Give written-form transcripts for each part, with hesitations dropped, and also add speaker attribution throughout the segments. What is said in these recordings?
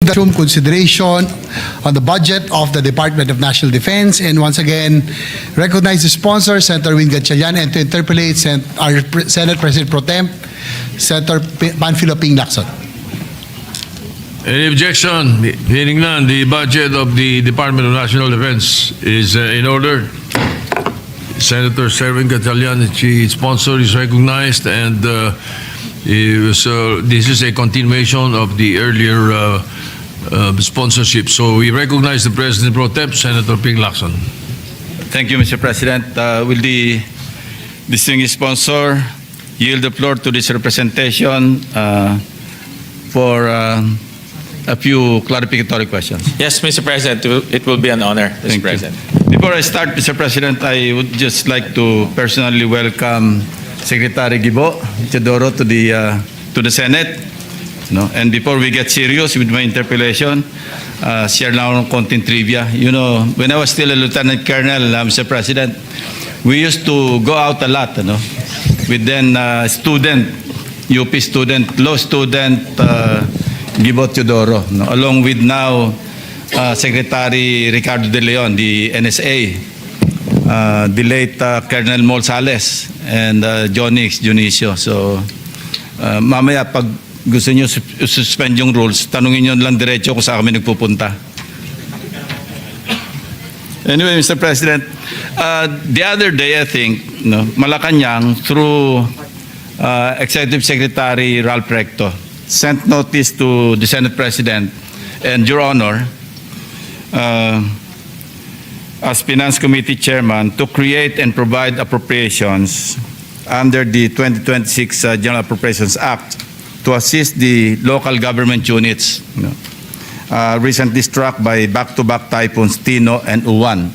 Speaker 1: Room consideration on the budget of the Department of National Defense, and once again recognize the sponsor, Senator Win Gatchalian, and to interpolate our Senate President Pro Tem, Senator Panfilo Ping Lacson.
Speaker 2: Any objection? Hearing none, the budget of the Department of National Defense is in order. Senator Serwin Gatchalian, its sponsor, is recognized, and this is a continuation of the earlier sponsorship. So we recognize the President Pro Tem, Senator Ping Lacson.
Speaker 3: Thank you, Mr. President. Will the distinguished sponsor yield the floor to this representation for a few clarificatory questions?
Speaker 4: Yes, Mr. President, it will be an honor, Mr. President.
Speaker 3: Before I start, Mr. President, I would just like to personally welcome Secretary Gibo Teodoro to the Senate. No? And before we get serious with my interpellation, share now content trivia. You know, when I was still a Lieutenant Colonel, Mr. President, we used to go out a lot, you know, with then student, UP student, law student, Gibo Teodoro, no? Along with now Secretary Ricardo De Leon, the NSA, the late Colonel Mol Sales, and Jonix Junicio. So, mamaya pag gusto nyo suspend yung rules, tanungin nyo lang diretso kung saan kami nagpupunta. Anyway, Mr. President, the other day, I think, no, Malacanang, through Executive Secretary Ralph Recto, sent notice to the Senate President and Your Honor, as Finance Committee Chairman, to create and provide appropriations under the 2026 General Appropriations Act to assist the local government units, you know, recently struck by back-to-back typhoons Tino and Uwan,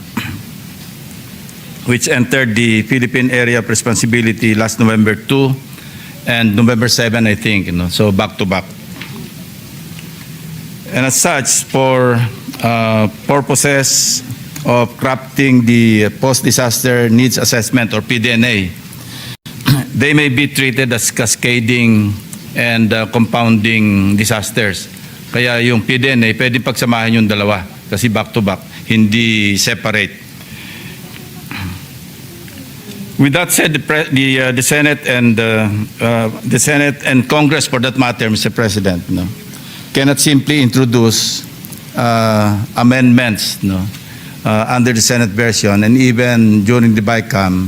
Speaker 3: which entered the Philippine Area of Responsibility last November 2 and November 7, I think, you know, so back-to-back. And as such, for purposes of crafting the post-disaster needs assessment or PDNA, they may be treated as cascading and compounding disasters. Kaya yung PDNA, pwede pagsamahin yung dalawa kasi back-to-back, hindi separate. With that said, the Senate and Congress, for that matter, Mr. President, no, cannot simply introduce amendments, no, under the Senate version and even during the BICAM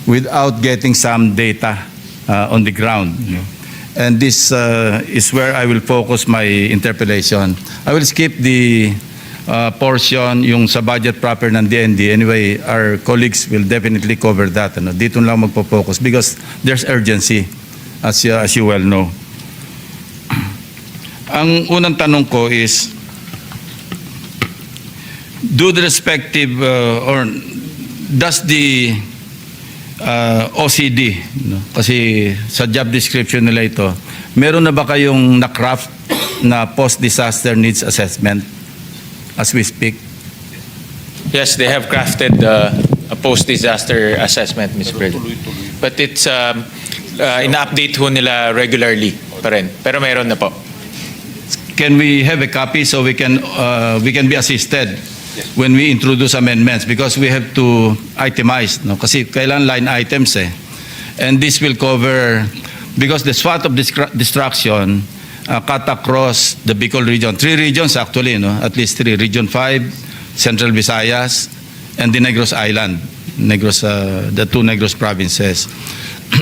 Speaker 3: without getting some data on the ground. No. And this is where I will focus my interpellation. I will skip the portion yung sa budget proper ng DND. Anyway, our colleagues will definitely cover that. Ano? Dito lang magpo-focus because there's urgency, as you well know. Ang unang tanong ko is, do the respective or does the OCD, no? Kasi sa job description nila ito, meron na ba kayong na-craft na post-disaster needs assessment as we speak?
Speaker 4: Yes, they have crafted a post-disaster assessment, Mr. President. But it's ina-update ho nila regularly pa rin. Pero meron na po.
Speaker 3: Can we have a copy so we can be assisted when we introduce amendments, because we have to itemize, no? Kasi kailan line items eh. And this will cover, because the SWOT of destruction cut across the Bicol region. 3 regions actually, no? At least 3. Region 5, Central Visayas, and the Negros Island. The 2 Negros provinces.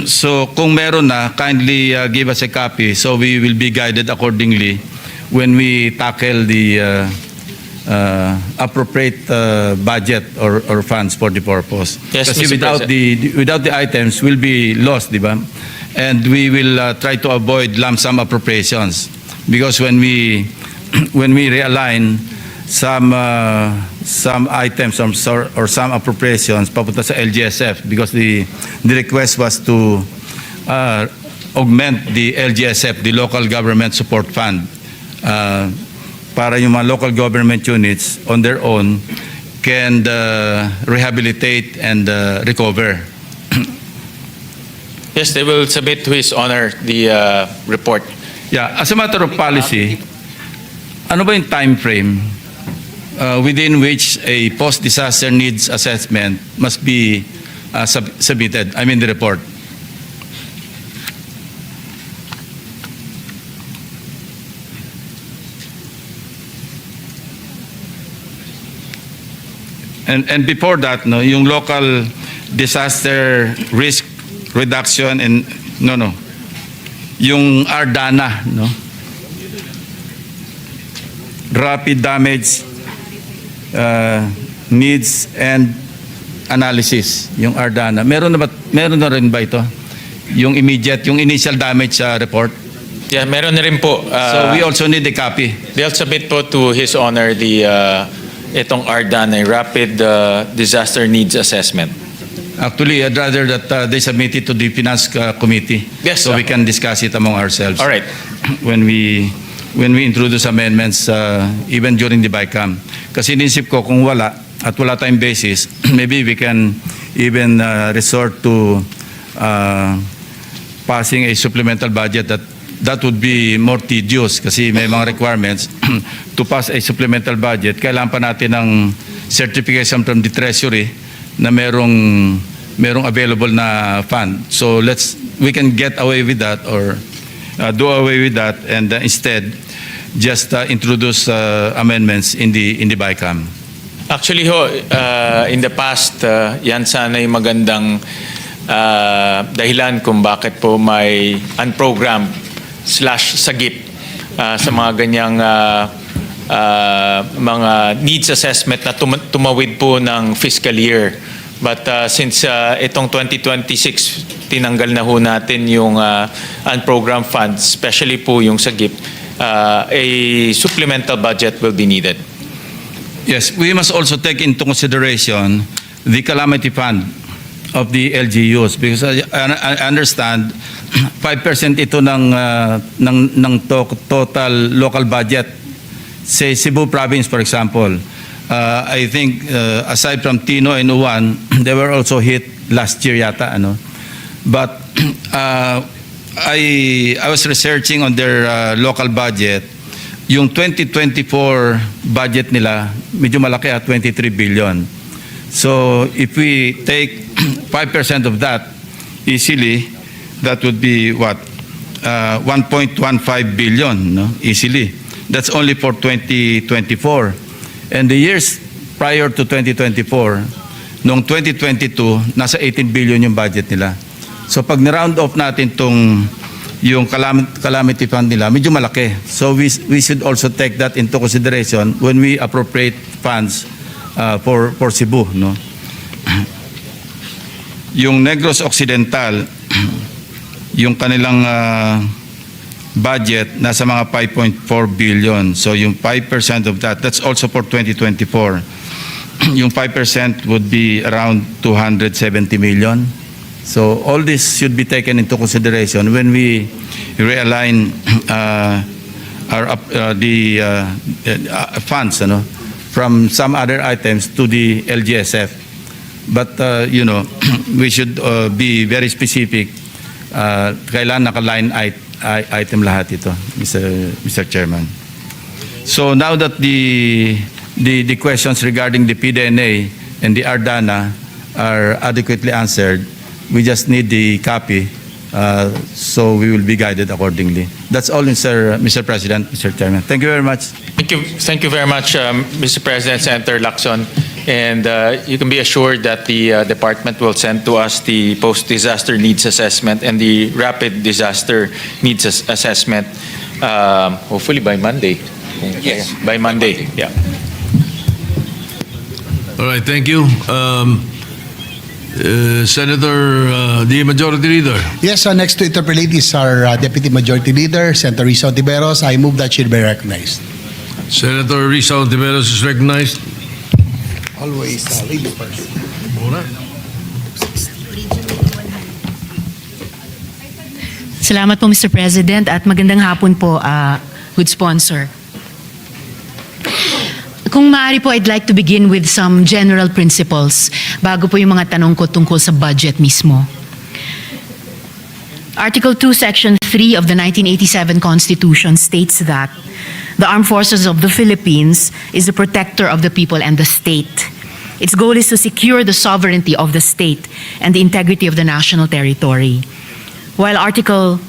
Speaker 3: So kung meron na, kindly give us a copy so we will be guided accordingly when we tackle the appropriate budget or funds for the purpose.
Speaker 4: Yes,
Speaker 3: kasi
Speaker 4: Mr.
Speaker 3: without the items will be lost, di ba? And we will try to avoid lump sum appropriations, because when we realign some items or some appropriations papunta sa LGSF, because the request was to augment the LGSF, the Local Government Support Fund, para yung mga local government units on their own can rehabilitate and recover.
Speaker 4: Yes, they will submit to His Honor the report.
Speaker 3: Yeah, as a matter of policy, ano ba yung time frame within which a post-disaster needs assessment must be submitted? I mean the report. And before that, no, yung local disaster risk reduction and yung RDANA, no, rapid damage needs and analysis, yung RDANA. Meron na rin ba ito? Yung immediate, yung initial damage report?
Speaker 4: Yeah, meron na rin po.
Speaker 3: So we also need a copy.
Speaker 4: They'll submit po to His Honor itong RDANA, Rapid Disaster Needs Assessment.
Speaker 3: Actually, I'd rather that they submit it to the Finance Committee.
Speaker 4: Yes,
Speaker 3: so we can discuss it among ourselves.
Speaker 4: All right.
Speaker 3: When we introduce amendments, even during the BICAM. Kasi inisip ko kung wala at wala tayong basis, maybe we can even resort to passing a supplemental budget that would be more tedious kasi may mga requirements to pass a supplemental budget. Kailangan pa natin ng certification from the Treasury na merong available na fund. So we can get away with that or do away with that and instead just introduce amendments in the BICAM.
Speaker 4: Actually in the past, yan sana yung magandang dahilan kung bakit po may unprogrammed /sagip sa mga ganyang mga needs assessment na tumawid po ng fiscal year. But since itong 2026, tinanggal na ho natin yung unprogrammed funds, especially po yung sagip, a supplemental budget will be needed.
Speaker 3: Yes, we must also take into consideration the calamity fund of the LGUs because I understand 5% ito ng total local budget. Say Cebu province, for example. I think aside from Tino and Uwan, they were also hit last year yata. But I was researching on their local budget. Yung 2024 budget nila, medyo malaki at 23 billion. So if we take 5% of that, easily, that would be what? 1.15 billion, no? Easily. That's only for 2024. And the years prior to 2024, noong 2022, nasa 18 billion yung budget nila. So pag ni-round off natin yung calamity fund nila, medyo malaki. So we should also take that into consideration when we appropriate funds for Cebu, no? Yung Negros Occidental, yung kanilang budget nasa mga 5.4 billion. So yung 5% of that, that's also for 2024. Yung 5% would be around 270 million. So all this should be taken into consideration when we realign the funds, from some other items to the LGSF. But we should be very specific. Kailan naka-line item lahat ito, Mr. Chairman. So now that the questions regarding the PDNA and the RDANA are adequately answered, we just need the copy, so we will be guided accordingly. That's all, Mr. President, Mr. Chairman. Thank you very much.
Speaker 4: Thank you very much, Mr. President, Senator Lacson. And you can be assured that the department will send to us the post-disaster needs assessment and the rapid disaster needs assessment, hopefully by Monday. Yes. By Monday, yeah.
Speaker 2: All right, thank you. Senator, the Majority Leader.
Speaker 1: Yes, next to interpolate is our Deputy Majority Leader, Senator Risa Ontiveros. I move that she be recognized.
Speaker 2: Senator Risa Ontiveros is recognized.
Speaker 1: Always lady first.
Speaker 5: Salamat po, Mr. President, at magandang hapon po, good sponsor. Kung maaari po, I'd like to begin with some general principles bago po yung mga tanong ko tungkol sa budget mismo. Article 2, Section 3 of the 1987 Constitution states that the Armed Forces of the Philippines is the protector of the people and the state. Its goal is to secure the sovereignty of the state and the integrity of the national territory. While Article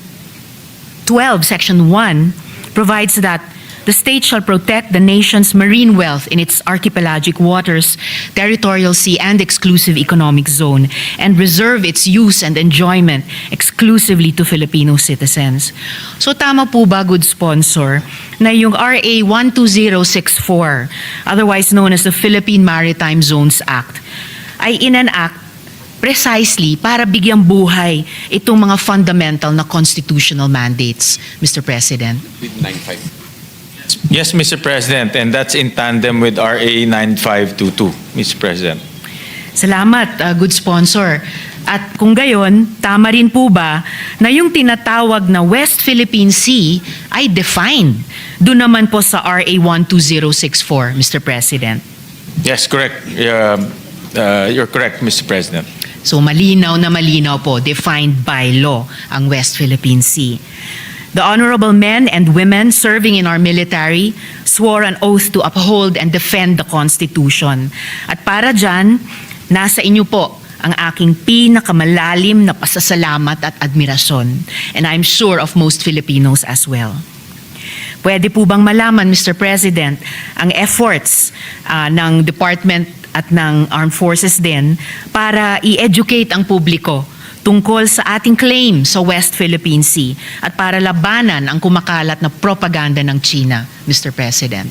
Speaker 5: 12, Section 1 provides that the state shall protect the nation's marine wealth in its archipelagic waters, territorial sea, and exclusive economic zone, and reserve its use and enjoyment exclusively to Filipino citizens. So tama po ba, good sponsor, na yung RA 12064, otherwise known as the Philippine Maritime Zones Act, ay in-enact precisely para bigyang buhay itong mga fundamental na constitutional mandates, Mr. President?
Speaker 4: Yes, Mr. President, and that's in tandem with RA 9522, Mr. President.
Speaker 5: Salamat, good sponsor. At kung gayon, tama rin po ba na yung tinatawag na West Philippine Sea ay defined doon naman po sa RA 12064, Mr. President?
Speaker 4: Yes, correct. You're correct, Mr. President.
Speaker 5: So malinaw na malinaw po, defined by law ang West Philippine Sea. The honorable men and women serving in our military swore an oath to uphold and defend the Constitution. At para dyan, nasa inyo po ang aking pinakamalalim na pasasalamat at admirasyon. And I'm sure of most Filipinos as well. Pwede po bang malaman, Mr. President, ang efforts ng Department at ng Armed Forces din para i-educate ang publiko tungkol sa ating claim sa West Philippine Sea at para labanan ang kumakalat na propaganda ng China, Mr. President?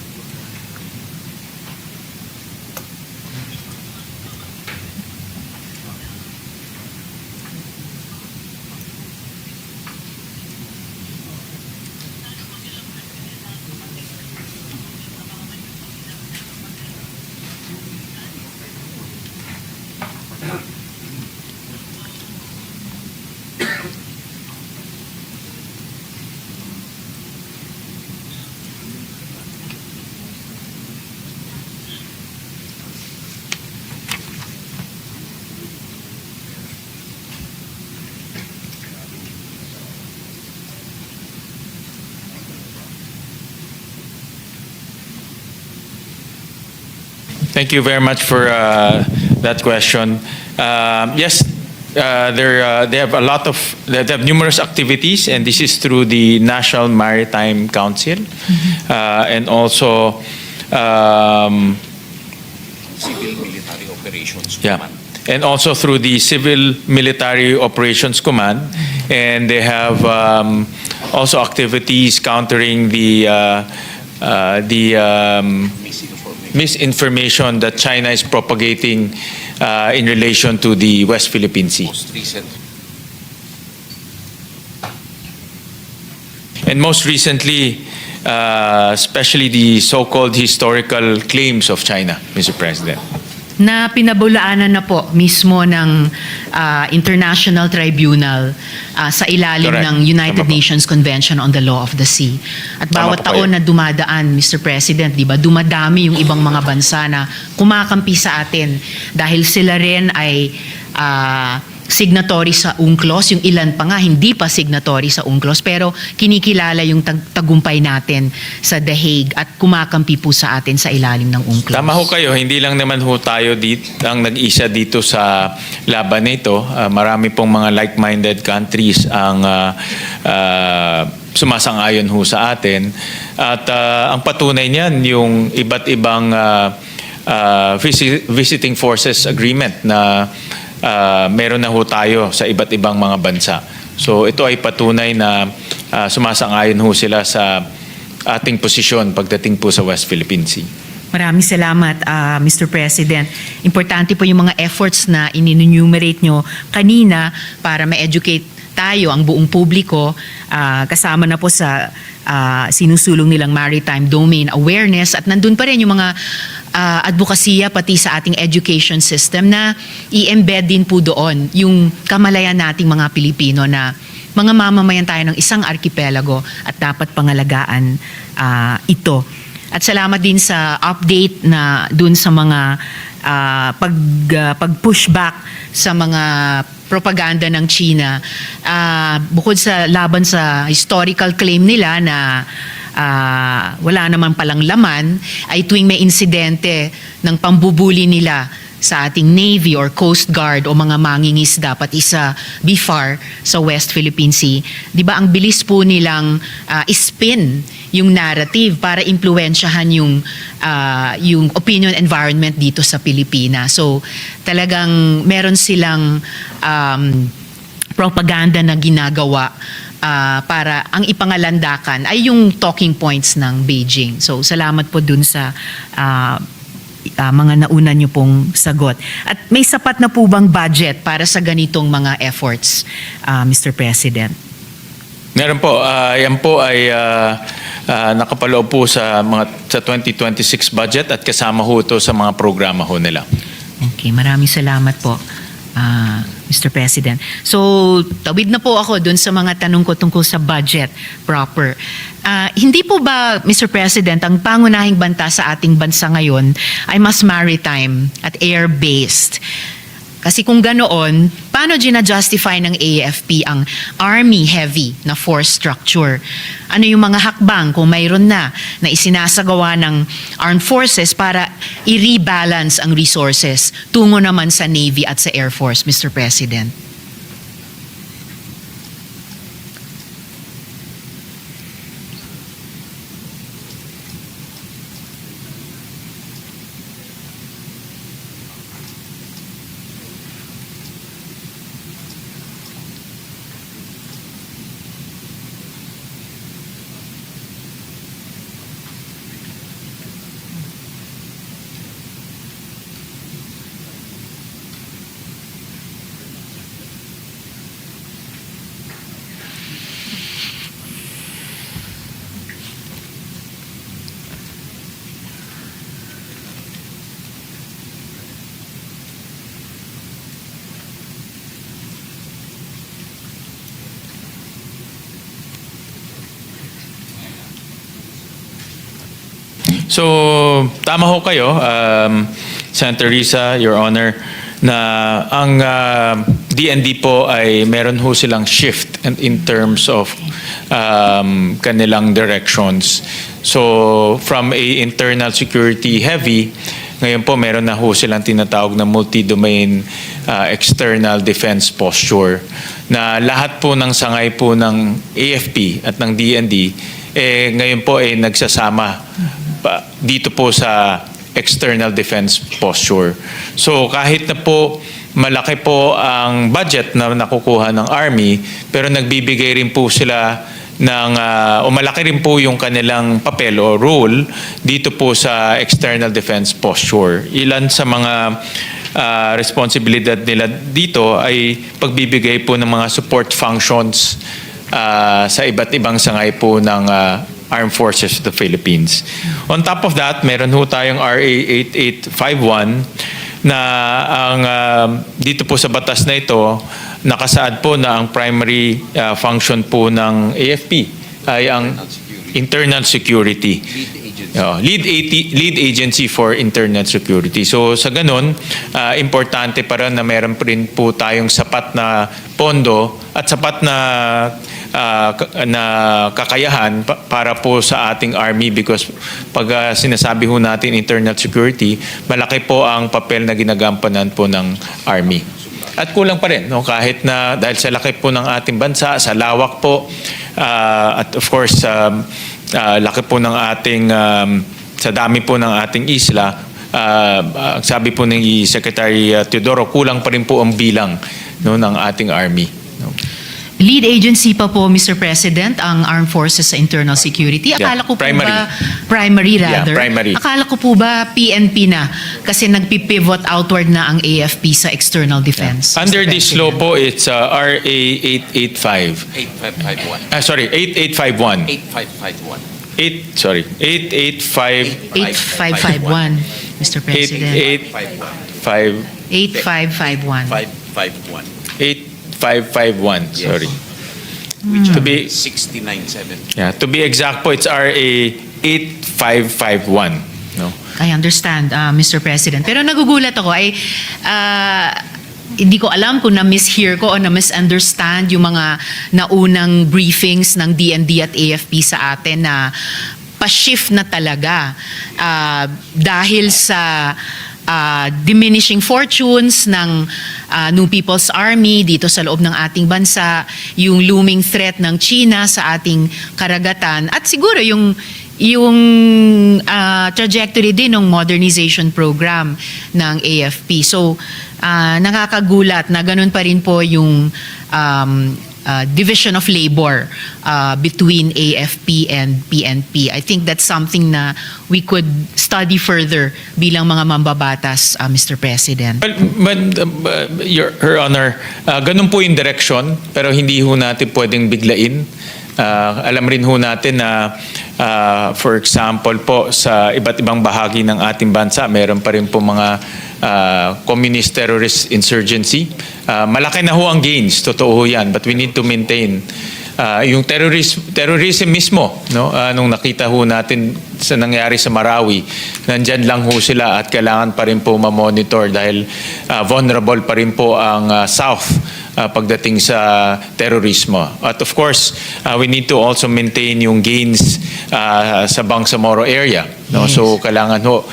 Speaker 4: Thank you very much for that question. Yes, they have a lot of, they have numerous activities, and this is through the National Maritime Council, and also
Speaker 6: Civil Military Operations
Speaker 4: yeah,
Speaker 6: Command.
Speaker 4: and also through the Civil Military Operations Command, and they have also activities countering the misinformation that China is propagating in relation to the West Philippine Sea.
Speaker 6: Most recent.
Speaker 4: And most recently, especially the so-called historical claims of China, Mr. President.
Speaker 5: Na pinabulaanan na po mismo ng International Tribunal sa ilalim
Speaker 4: Correct.
Speaker 5: ng United
Speaker 4: Tama po.
Speaker 5: Nations Convention on the Law of the Sea. At
Speaker 4: Tama
Speaker 5: bawat
Speaker 4: po
Speaker 5: taon
Speaker 4: kayo.
Speaker 5: na dumadaan, Mr. President, di ba, dumadami yung ibang mga bansa na kumakampi sa atin dahil sila rin ay signatory sa UNCLOS, yung ilan pa nga hindi pa signatory sa UNCLOS, pero kinikilala yung tagumpay natin sa The Hague at kumakampi po sa atin sa ilalim ng UNCLOS.
Speaker 4: Tama ho kayo, hindi lang naman ho tayo ang nag-isa dito sa laban nito. Marami pong mga like-minded countries ang sumasang-ayon ho sa atin. At ang patunay niyan, yung iba't ibang visiting forces agreement na meron na ho tayo sa iba't ibang mga bansa. So ito ay patunay na sumasang-ayon ho sila sa ating posisyon pagdating po sa West Philippine Sea.
Speaker 5: Maraming salamat, Mr. President. Importante po yung mga efforts na in-enumerate nyo kanina para ma-educate tayo, ang buong publiko, kasama na po sa sinusulong nilang maritime domain awareness, at nandun pa rin yung mga advokasya pati sa ating education system na i-embed din po doon yung kamalayan nating mga Pilipino na mga mamamayan tayo ng isang archipelago at dapat pangalagaan ito. At salamat din sa update na dun sa mga pag-pushback sa mga propaganda ng China, bukod sa laban sa historical claim nila na wala naman palang laman, ay tuwing may insidente ng pambubuli nila sa ating Navy or Coast Guard o mga mangingisda pati sa BIFAR sa West Philippine Sea, di ba ang bilis po nilang ispin yung narrative para impluwensyahan yung opinion environment dito sa Pilipinas. So talagang meron silang propaganda na ginagawa para ang ipangalandakan ay yung talking points ng Beijing. So salamat po dun sa mga nauna nyo pong sagot. At may sapat na po bang budget para sa ganitong mga efforts, Mr. President?
Speaker 4: Meron po. Yan po ay nakapaloob po sa 2026 budget at kasama ho ito sa mga programa ho nila.
Speaker 5: Okay, maraming salamat po, Mr. President. So, tawid na po ako dun sa mga tanong ko tungkol sa budget proper. Hindi po ba, Mr. President, ang pangunahing banta sa ating bansa ngayon ay mas maritime at air-based? Kasi kung ganoon, paano gina-justify ng AFP ang Army-heavy na force structure? Ano yung mga hakbang kung mayroon na isinasagawa ng Armed Forces para i-rebalance ang resources tungo naman sa Navy at sa Air Force, Mr. President?
Speaker 4: So, tama ho kayo, Senator Risa, Your Honor, na ang DND po ay meron ho silang shift in terms of kanilang directions. So, from a internal security heavy, ngayon po meron na ho silang tinatawag na multi-domain external defense posture na lahat po ng sangay po ng AFP at ng DND ngayon po ay nagsasama dito po sa external defense posture. So kahit na po malaki po ang budget na nakukuha ng Army, pero nagbibigay rin po sila ng, o malaki rin po yung kanilang papel o role dito po sa external defense posture. Ilan sa mga responsibilidad nila dito ay pagbibigay po ng mga support functions sa iba't ibang sangay po ng Armed Forces of the Philippines. On top of that, meron ho tayong RA 8851 na ang dito po sa batas na ito, nakasaad po na ang primary function po ng AFP ay ang internal security. Lead agency for internal security. So sa ganun, importante para na meron rin po tayong sapat na pondo at sapat na kakayahan para po sa ating Army, because pag sinasabi ho natin internal security, malaki po ang papel na ginagampanan po ng Army. At kulang pa rin, no? Kahit na dahil sa laki po ng ating bansa, sa lawak po, at of course, laki po ng ating, sa dami po ng ating isla, sabi po ni Secretary Teodoro, kulang pa rin po ang bilang, no, ng ating Army. No?
Speaker 5: Lead agency pa po, Mr. President, ang Armed Forces sa Internal Security. Akala ko po ba, primary rather.
Speaker 4: Yeah, primary.
Speaker 5: Akala ko po ba PNP na kasi nagpipivot outward na ang AFP sa external defense.
Speaker 4: Yeah. Under
Speaker 5: Mr.
Speaker 4: this
Speaker 5: President.
Speaker 4: law po, it's RA 885.
Speaker 6: 8551.
Speaker 4: Sorry, 8851.
Speaker 6: 8551.
Speaker 4: Sorry, 885.
Speaker 5: 8551, Mr. President. 8551.
Speaker 6: 551.
Speaker 4: 8551,
Speaker 6: Yes.
Speaker 4: sorry.
Speaker 6: Which
Speaker 4: To
Speaker 6: are
Speaker 4: be-
Speaker 6: 697.
Speaker 4: Yeah, to be exact po, it's RA 8551. No?
Speaker 5: I understand, Mr. President. Pero nagugulat ako ay hindi ko alam kung na-mishear ko o na-misunderstand yung mga naunang briefings ng DND at AFP sa atin na pa-shift na talaga dahil sa diminishing fortunes ng New People's Army dito sa loob ng ating bansa, yung looming threat ng China sa ating karagatan at siguro yung trajectory din ng modernization program ng AFP. So, nakakagulat na ganun pa rin po yung division of labor between AFP and PNP. I think that's something na we could study further bilang mga mambabatas, Mr. President.
Speaker 4: Well, Her Honor, ganun po yung direction, pero hindi ho natin pwedeng biglain. Alam rin ho natin na for example po sa iba't ibang bahagi ng ating bansa, meron pa rin po mga communist terrorist insurgency. Malaki na ho ang gains, totoo ho yan, but we need to maintain yung terrorism mismo, no? Nung nakita ho natin sa nangyari sa Marawi, nandyan lang ho sila at kailangan pa rin po ma-monitor dahil vulnerable pa rin po ang South pagdating sa terorismo. At of course, we need to also maintain yung gains sa Bangsamoro area. No?
Speaker 5: Yes.
Speaker 4: So kailangan ho,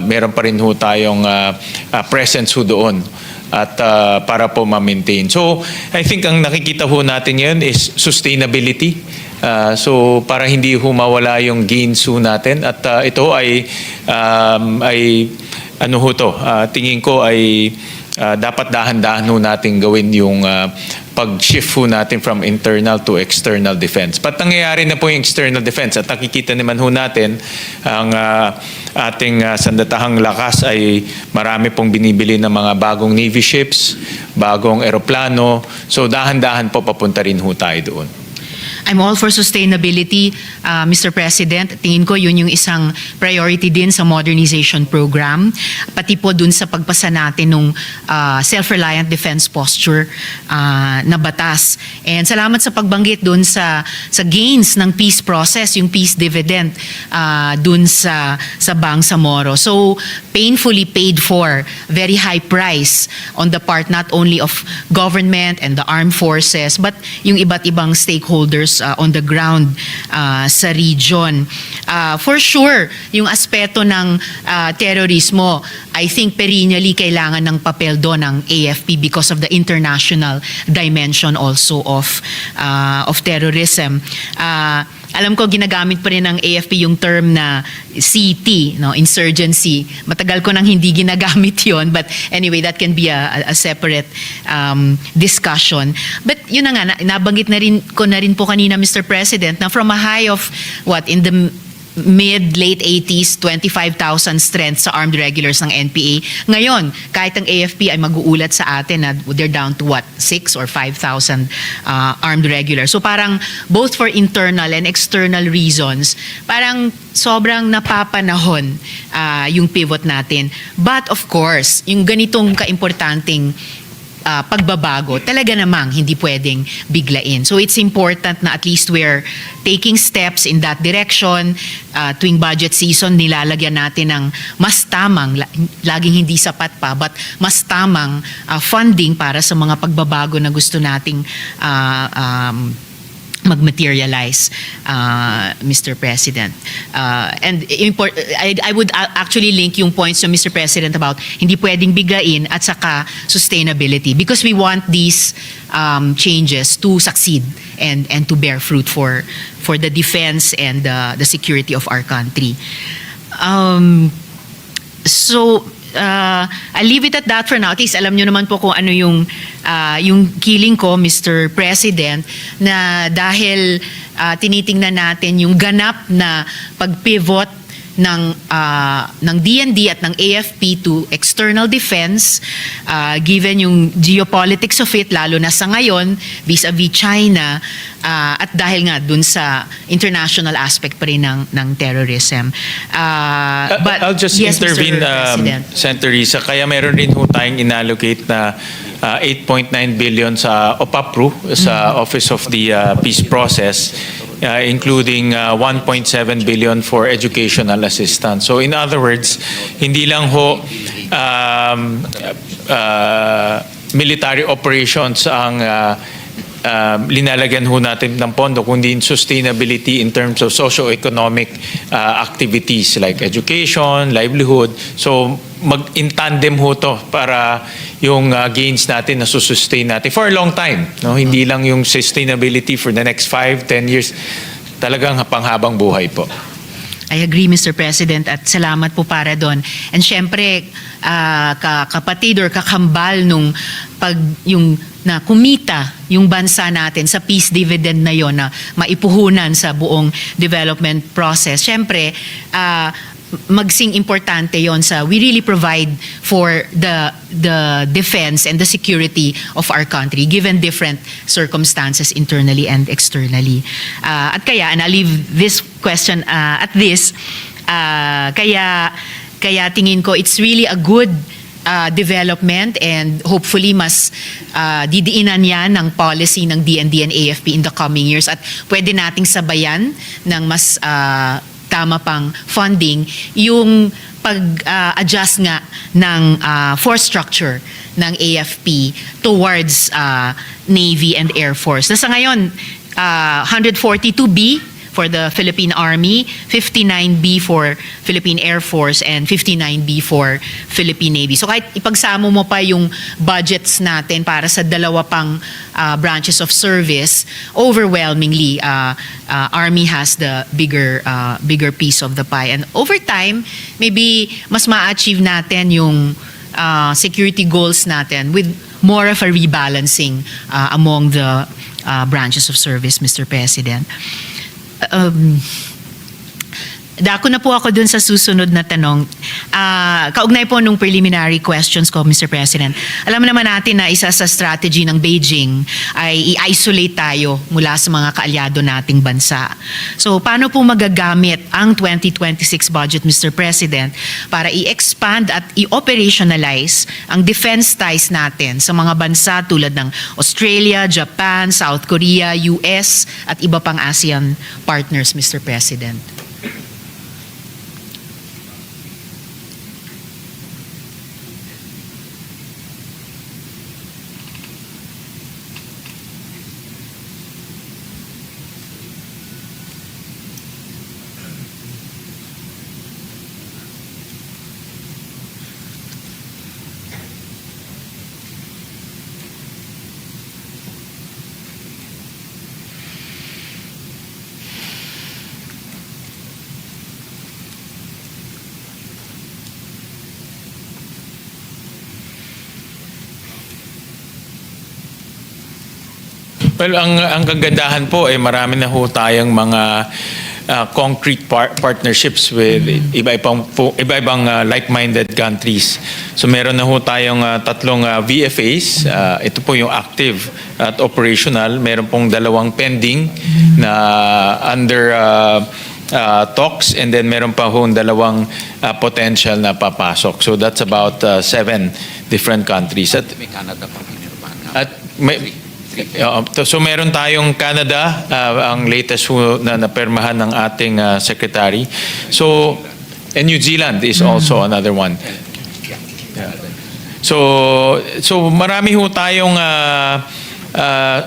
Speaker 4: meron pa rin ho tayong presence ho doon at para po ma-maintain. So I think ang nakikita ho natin ngayon is sustainability. So para hindi ho mawala yung gains ho natin at ito ay ano ho to, tingin ko ay dapat dahan-dahan ho natin gawin yung pag-shift ho natin from internal to external defense. But nangyayari na po yung external defense at nakikita naman ho natin ang ating sandatahang lakas ay marami pong binibili ng mga bagong Navy ships, bagong eroplano. So dahan-dahan po papunta rin ho tayo doon.
Speaker 5: I'm all for sustainability, Mr. President. Tingin ko yun yung isang priority din sa modernization program. Pati po dun sa pagpasa natin nung self-reliant defense posture na batas. And salamat sa pagbanggit dun sa gains ng peace process, yung peace dividend dun sa Bangsamoro. So, painfully paid for, very high price on the part not only of government and the armed forces, but yung iba't ibang stakeholders on the ground sa region. For sure, yung aspeto ng terorismo, I think perennially kailangan ng papel doon ng AFP because of the international dimension also of terrorism. Alam ko ginagamit pa rin ng AFP yung term na CT, no, insurgency. Matagal ko nang hindi ginagamit yon, but anyway, that can be a separate discussion. But yun na nga, nabanggit na rin po kanina, Mr. President, na from a high of in the mid-late 80s, 25,000 strength sa armed regulars ng NPA. Ngayon, kahit ang AFP ay mag-uulat sa atin na they're down to 6 or 5,000 armed regulars. So parang both for internal and external reasons, parang sobrang napapanahon yung pivot natin. But of course, yung ganitong kaimportanteng pagbabago, talaga namang hindi pwedeng biglain. So it's important na at least we're taking steps in that direction. Tuwing budget season, nilalagyan natin ng mas tamang, laging hindi sapat pa, but mas tamang funding para sa mga pagbabago na gusto nating mag-materialize, Mr. President. And I would actually link yung points to Mr. President about hindi pwedeng biglain at saka sustainability because we want these changes to succeed and to bear fruit for the defense and the security of our country. So, I'll leave it at that for now. At least alam nyo naman po kung ano yung killing ko, Mr. President, na dahil tinitingnan natin yung ganap na pag-pivot ng DND at ng AFP to external defense, given yung geopolitics of it, lalo na sa ngayon, vis-a-vis China, at dahil nga dun sa international aspect pa rin ng terrorism. But
Speaker 4: I'll just
Speaker 5: yes,
Speaker 4: intervene,
Speaker 5: Mr. President.
Speaker 4: Senator Risa. Kaya meron rin ho tayong inallocate na 8.9 billion sa OPAPRO, sa Office of the Peace Process. including 1.7 billion for educational assistance. So in other words, hindi lang ho military operations ang linalagyan ho natin ng pondo, kundi in sustainability in terms of socio-economic activities like education, livelihood. So mag-in tandem ho to para yung gains natin na sustain natin for a long time. No? Hindi lang yung sustainability for the next 5, 10 years. Talagang panghabang buhay po.
Speaker 5: I agree, Mr. President, at salamat po para doon. And syempre, kapatid or kakambal nung yung na kumita yung bansa natin sa peace dividend na yon na maipuhunan sa buong development process. Syempre, magsing importante yon sa we really provide for the defense and the security of our country given different circumstances internally and externally. At kaya, and I'll leave this question at this, kaya tingin ko it's really a good development and hopefully mas didiinan yan ng policy ng DND and AFP in the coming years at pwede nating sabayan ng mas tama pang funding yung pag-adjust nga ng force structure ng AFP towards Navy and Air Force. Nasa ngayon, 142B for the Philippine Army, 59B for Philippine Air Force, and 59B for Philippine Navy. So kahit ipagsamo mo pa yung budgets natin para sa dalawa pang branches of service, overwhelmingly, Army has the bigger piece of the pie. And over time, maybe mas ma-achieve natin yung security goals natin with more of a rebalancing among the branches of service, Mr. President. Dako na po ako dun sa susunod na tanong. Kaugnay po nung preliminary questions ko, Mr. President. Alam naman natin na isa sa strategy ng Beijing ay i-isolate tayo mula sa mga kaalyado nating bansa. So, paano po magagamit ang 2026 budget, Mr. President, para i-expand at i-operationalize ang defense ties natin sa mga bansa tulad ng Australia, Japan, South Korea, US, at iba pang ASEAN partners, Mr. President?
Speaker 4: Well, ang kagandahan po ay marami na ho tayong mga concrete partnerships with iba-ibang like-minded countries. So meron na ho tayong tatlong VFAs. Ito po yung active at operational. Meron pong dalawang pending na under talks, and then meron pa ho dalawang potential na papasok. So that's about 7 different countries.
Speaker 6: May Canada pa
Speaker 4: So meron tayong Canada, ang latest na napermahan ng ating secretary. So, and New Zealand is also another one. Yeah. So marami ho tayong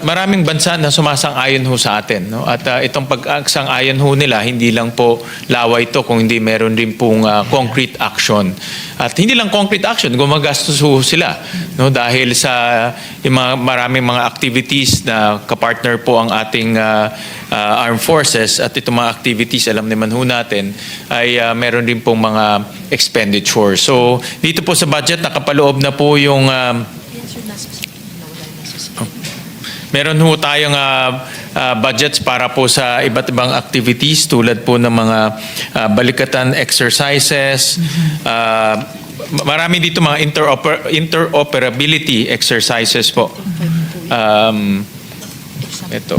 Speaker 4: maraming bansa na sumasang-ayon ho sa atin, no? At itong pag-sang-ayon ho nila, hindi lang po laway ito, kung hindi meron din pong concrete action. At hindi lang concrete action, gumagastos ho sila, no? Dahil sa maraming mga activities na kapartner po ang ating armed forces, at itong mga activities, alam naman ho natin, ay meron din pong mga expenditure. So dito po sa budget, nakapaloob na po yung meron ho tayong budgets para po sa iba't ibang activities tulad po ng mga balikatan exercises. Marami dito mga interoperability exercises po. Ito.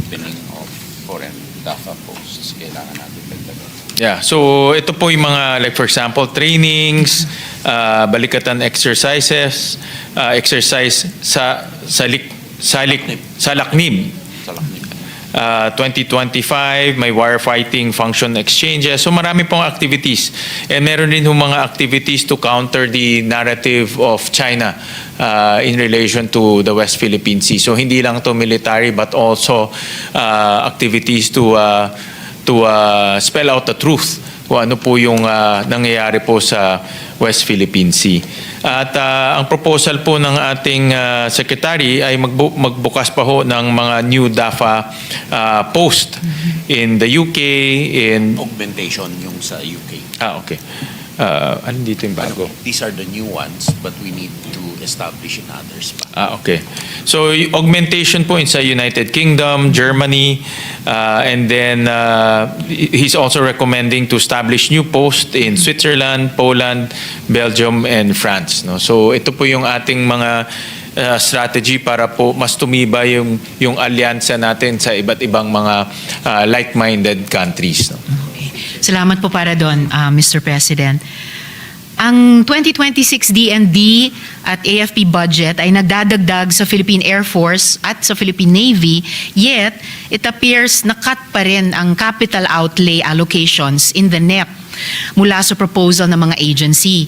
Speaker 6: Opening of foreign DAFA posts. Kailangan natin dagdagan.
Speaker 4: Yeah, so ito po yung mga, like for example, trainings, balikatan exercises, exercise sa laknib. 2025, may firefighting function exchanges. So marami pong activities. And meron din yung mga activities to counter the narrative of China in relation to the West Philippine Sea. So hindi lang to military but also activities to spell out the truth kung ano po yung nangyayari po sa West Philippine Sea. At ang proposal po ng ating secretary ay magbukas pa ho ng mga new DAFA post in the UK, in...
Speaker 6: Augmentation yung sa UK.
Speaker 4: Okay. Ano dito yung bago?
Speaker 6: These are the new ones, but we need to establish in others pa.
Speaker 4: Okay. So augmentation po in sa United Kingdom, Germany, and then he's also recommending to establish new posts in Switzerland, Poland, Belgium, and France. No? So ito po yung ating mga strategy para po mas tumibay yung alyansa natin sa iba't ibang mga like-minded countries. No?
Speaker 5: Okay. Salamat po para doon, Mr. President. Ang 2026 DND at AFP budget ay nagdadagdag sa Philippine Air Force at sa Philippine Navy, yet it appears na-cut pa rin ang capital outlay allocations in the NEP mula sa proposal ng mga agency.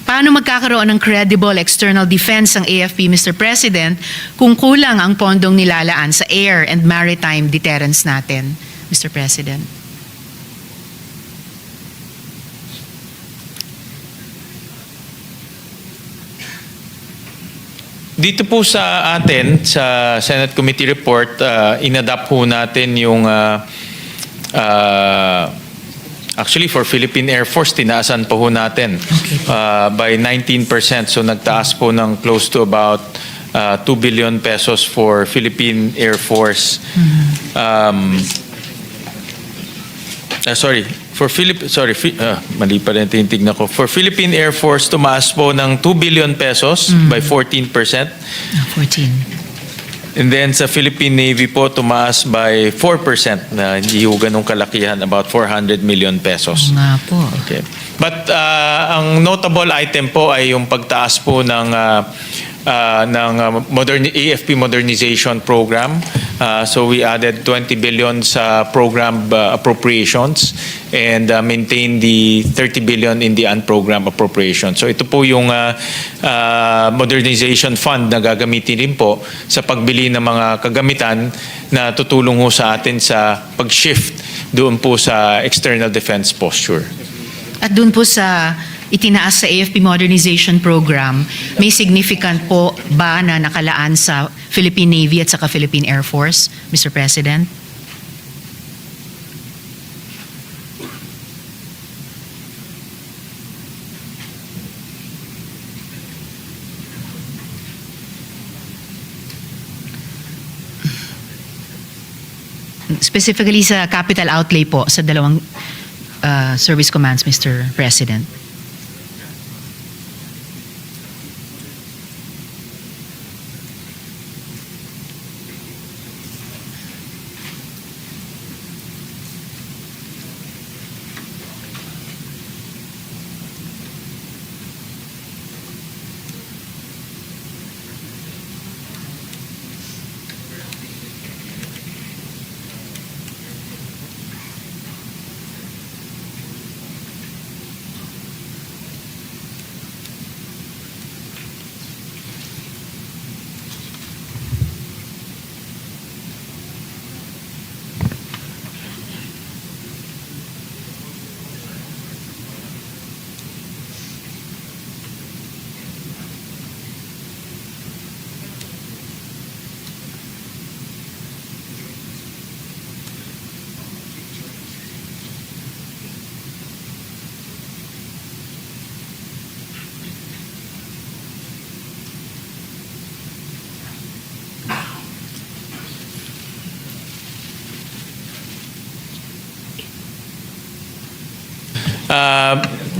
Speaker 5: Paano magkakaroon ng credible external defense ang AFP, Mr. President, kung kulang ang pondong nilalaan sa air and maritime deterrence natin, Mr. President?
Speaker 4: Dito po sa atin, sa Senate Committee Report, inadapt po natin yung actually for Philippine Air Force, tinaasan po ho natin by 19%. So nagtaas po ng close to about 2 billion pesos for Philippine Air Force. Mali pa rin tinitignan ko. For Philippine Air Force, tumaas po ng 2 billion pesos by 14%.
Speaker 5: 14.
Speaker 4: And then sa Philippine Navy po, tumaas by 4% na hindi ho ganong kalakihan, about 400 million pesos.
Speaker 5: Nga po.
Speaker 4: Okay. But ang notable item po ay yung pagtaas po ng AFP modernization program. So we added 20 billion sa program appropriations and maintain the 30 billion in the unprogrammed appropriation. So ito po yung modernization fund na gagamitin din po sa pagbili ng mga kagamitan na tutulong ho sa atin sa pag-shift doon po sa external defense posture.
Speaker 5: At doon po sa itinaas sa AFP Modernization Program, may significant po ba na nakalaan sa Philippine Navy at saka Philippine Air Force, Mr. President? Specifically sa capital outlay po sa dalawang service commands, Mr. President.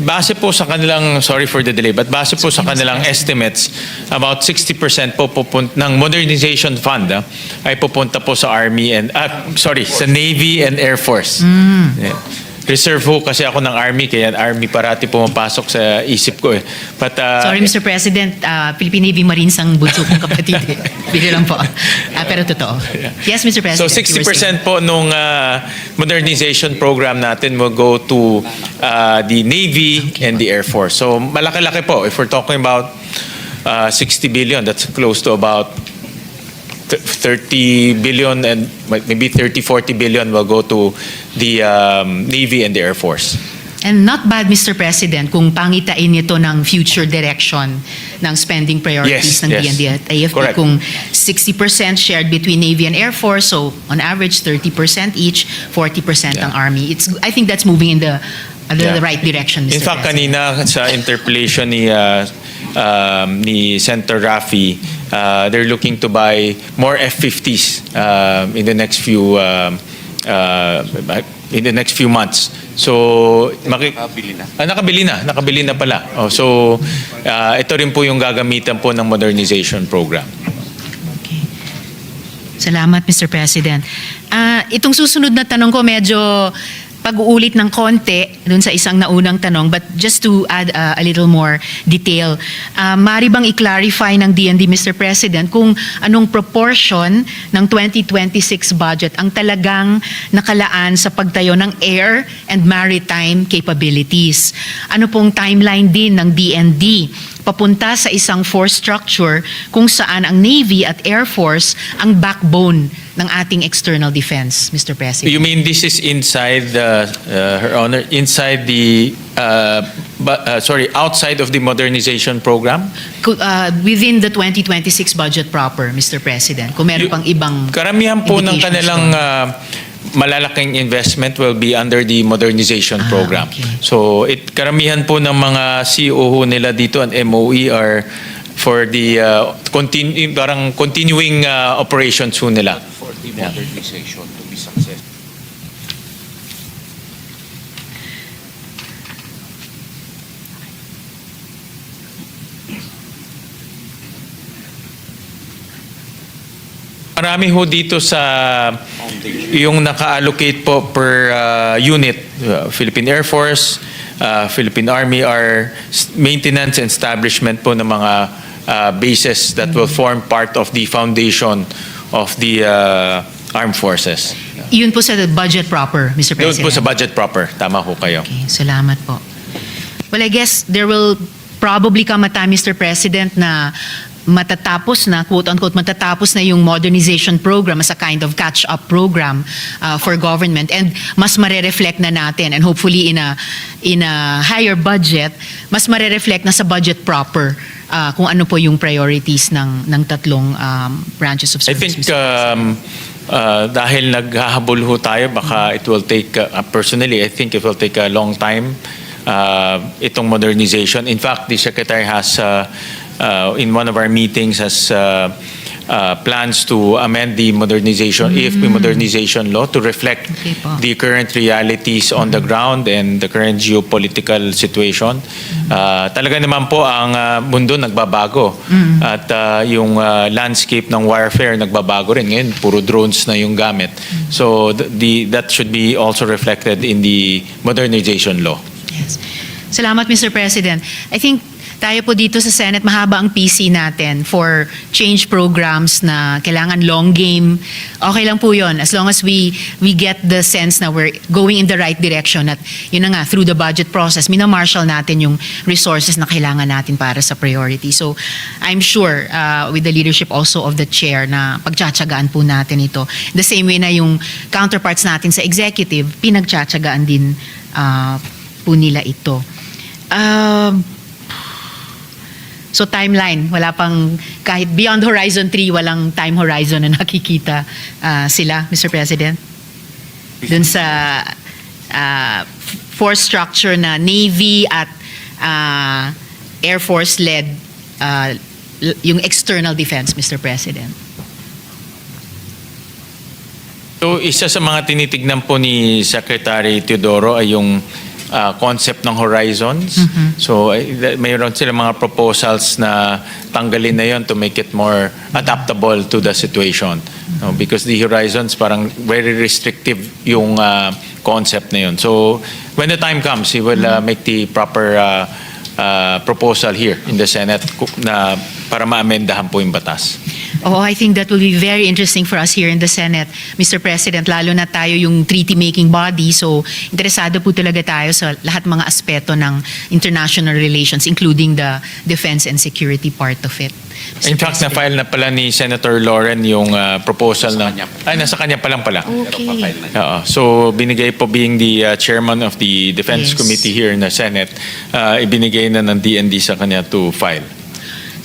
Speaker 4: Base po sa kanilang, sorry for the delay, but base po sa kanilang estimates, about 60% po ng modernization fund ay pupunta po sa Army and, sa Navy and Air Force. Yeah. reserve ho kasi ako ng Army, kaya Army parati pumapasok sa isip ko eh. But,
Speaker 5: Sorry, Mr. President, Philippine Navy Marines ang bunso kong kapatid. Bili lang po. Pero totoo. Yes, Mr. President.
Speaker 4: So 60% po nung modernization program natin will go to the Navy and the Air Force. So malaki-laki po. If we're talking about 60 billion, that's close to about 30 billion, and maybe 30-40 billion will go to the Navy and the Air Force.
Speaker 5: And not bad, Mr. President, kung pangitain nito ng future direction ng spending priorities
Speaker 4: Yes,
Speaker 5: ng
Speaker 4: yes.
Speaker 5: DND at AFP.
Speaker 4: Correct.
Speaker 5: Kung 60% shared between Navy and Air Force, so on average 30% each, 40% ang Army. I think that's moving in the right direction, Mr.
Speaker 4: In fact,
Speaker 5: President.
Speaker 4: kanina sa interpellation ni Senator Rafi, they're looking to buy more F-50s in the next few months. So, nakabili na pala. Oh, so, ito rin po yung gagamitan po ng modernization program.
Speaker 5: Okay. Salamat, Mr. President. Itong susunod na tanong ko medyo pag-uulit ng konti dun sa isang naunang tanong, but just to add a little more detail, maaari bang i-clarify ng DND, Mr. President, kung anong proportion ng 2026 budget ang talagang nakalaan sa pagtayo ng air and maritime capabilities? Ano pong timeline din ng DND papunta sa isang force structure kung saan ang Navy at Air Force ang backbone ng ating external defense, Mr. President?
Speaker 4: You mean this is inside Her Honor, inside the outside of the modernization program?
Speaker 5: Within the 2026 budget proper, Mr. President, kung meron pang ibang
Speaker 4: Karamihan po ng
Speaker 5: indications
Speaker 4: kanilang
Speaker 5: doon.
Speaker 4: malalaking investment will be under the modernization program.
Speaker 5: Okay.
Speaker 4: So, karamihan po ng mga CEO nila dito and MOE are for the continuing operations po nila.
Speaker 6: For the modernization to be successful.
Speaker 4: Marami ho dito sa yung naka-allocate po per unit. Philippine Air Force, Philippine Army are maintenance and establishment po ng mga bases that will form part of the foundation of the armed forces.
Speaker 5: Yun po sa budget proper, Mr.
Speaker 4: Doon
Speaker 5: President.
Speaker 4: po sa budget proper. Tama ho kayo.
Speaker 5: Okay, salamat po. Well, I guess there will probably come a time, Mr. President, na matatapos na, quote-unquote, matatapos na yung modernization program as a kind of catch-up program for government, and mas marereflect na natin, and hopefully in a higher budget, mas marereflect na sa budget proper kung ano po yung priorities ng tatlong branches of
Speaker 4: I
Speaker 5: service.
Speaker 4: think
Speaker 5: Mr. President.
Speaker 4: dahil naghahabol ho tayo, baka it will take, personally, I think it will take a long time, itong modernization. In fact, the Secretary has, in one of our meetings, has plans to amend the modernization, AFP modernization law to reflect
Speaker 5: Okay po.
Speaker 4: the current realities on the ground and the current geopolitical situation. Talaga naman po ang mundo nagbabago at yung landscape ng warfare nagbabago rin. Ngayon, puro drones na yung gamit. So that should be also reflected in the modernization law.
Speaker 5: Yes. Salamat, Mr. President. I think tayo po dito sa Senate, mahaba ang PC natin for change programs na kailangan long game. Okay lang po yun, as long as we get the sense na we're going in the right direction, at yun na nga, through the budget process, minamarshal natin yung resources na kailangan natin para sa priority. So, I'm sure with the leadership also of the chair na pagtsatsagaan po natin ito. The same way na yung counterparts natin sa executive, pinagtsatsagaan din po nila ito. So timeline, wala pang, kahit beyond Horizon 3, walang time horizon na nakikita sila, Mr. President? Dun sa force structure na Navy at Air Force-led yung external defense, Mr. President.
Speaker 4: So, isa sa mga tinitignan po ni Secretary Teodoro ay yung concept ng horizons. So, mayroon sila mga proposals na tanggalin na yon to make it more adaptable to the situation. Because the horizons parang very restrictive yung concept na yun. So when the time comes, he will make the proper proposal here in the Senate na para maamendahan po yung batas.
Speaker 5: Oh, I think that will be very interesting for us here in the Senate, Mr. President, lalo na tayo yung treaty-making body. So, interesado po talaga tayo sa lahat mga aspeto ng international relations, including the defense and security part of it. Mr.
Speaker 4: In fact,
Speaker 5: President.
Speaker 4: na-file na pala ni Senator Lauren yung proposal na... Ay, nasa kanya pa lang pala.
Speaker 5: Okay.
Speaker 4: So, binigay po being the chairman of the Defense
Speaker 5: Yes.
Speaker 4: Committee here in the Senate, ibinigay na ng DND sa kanya to file.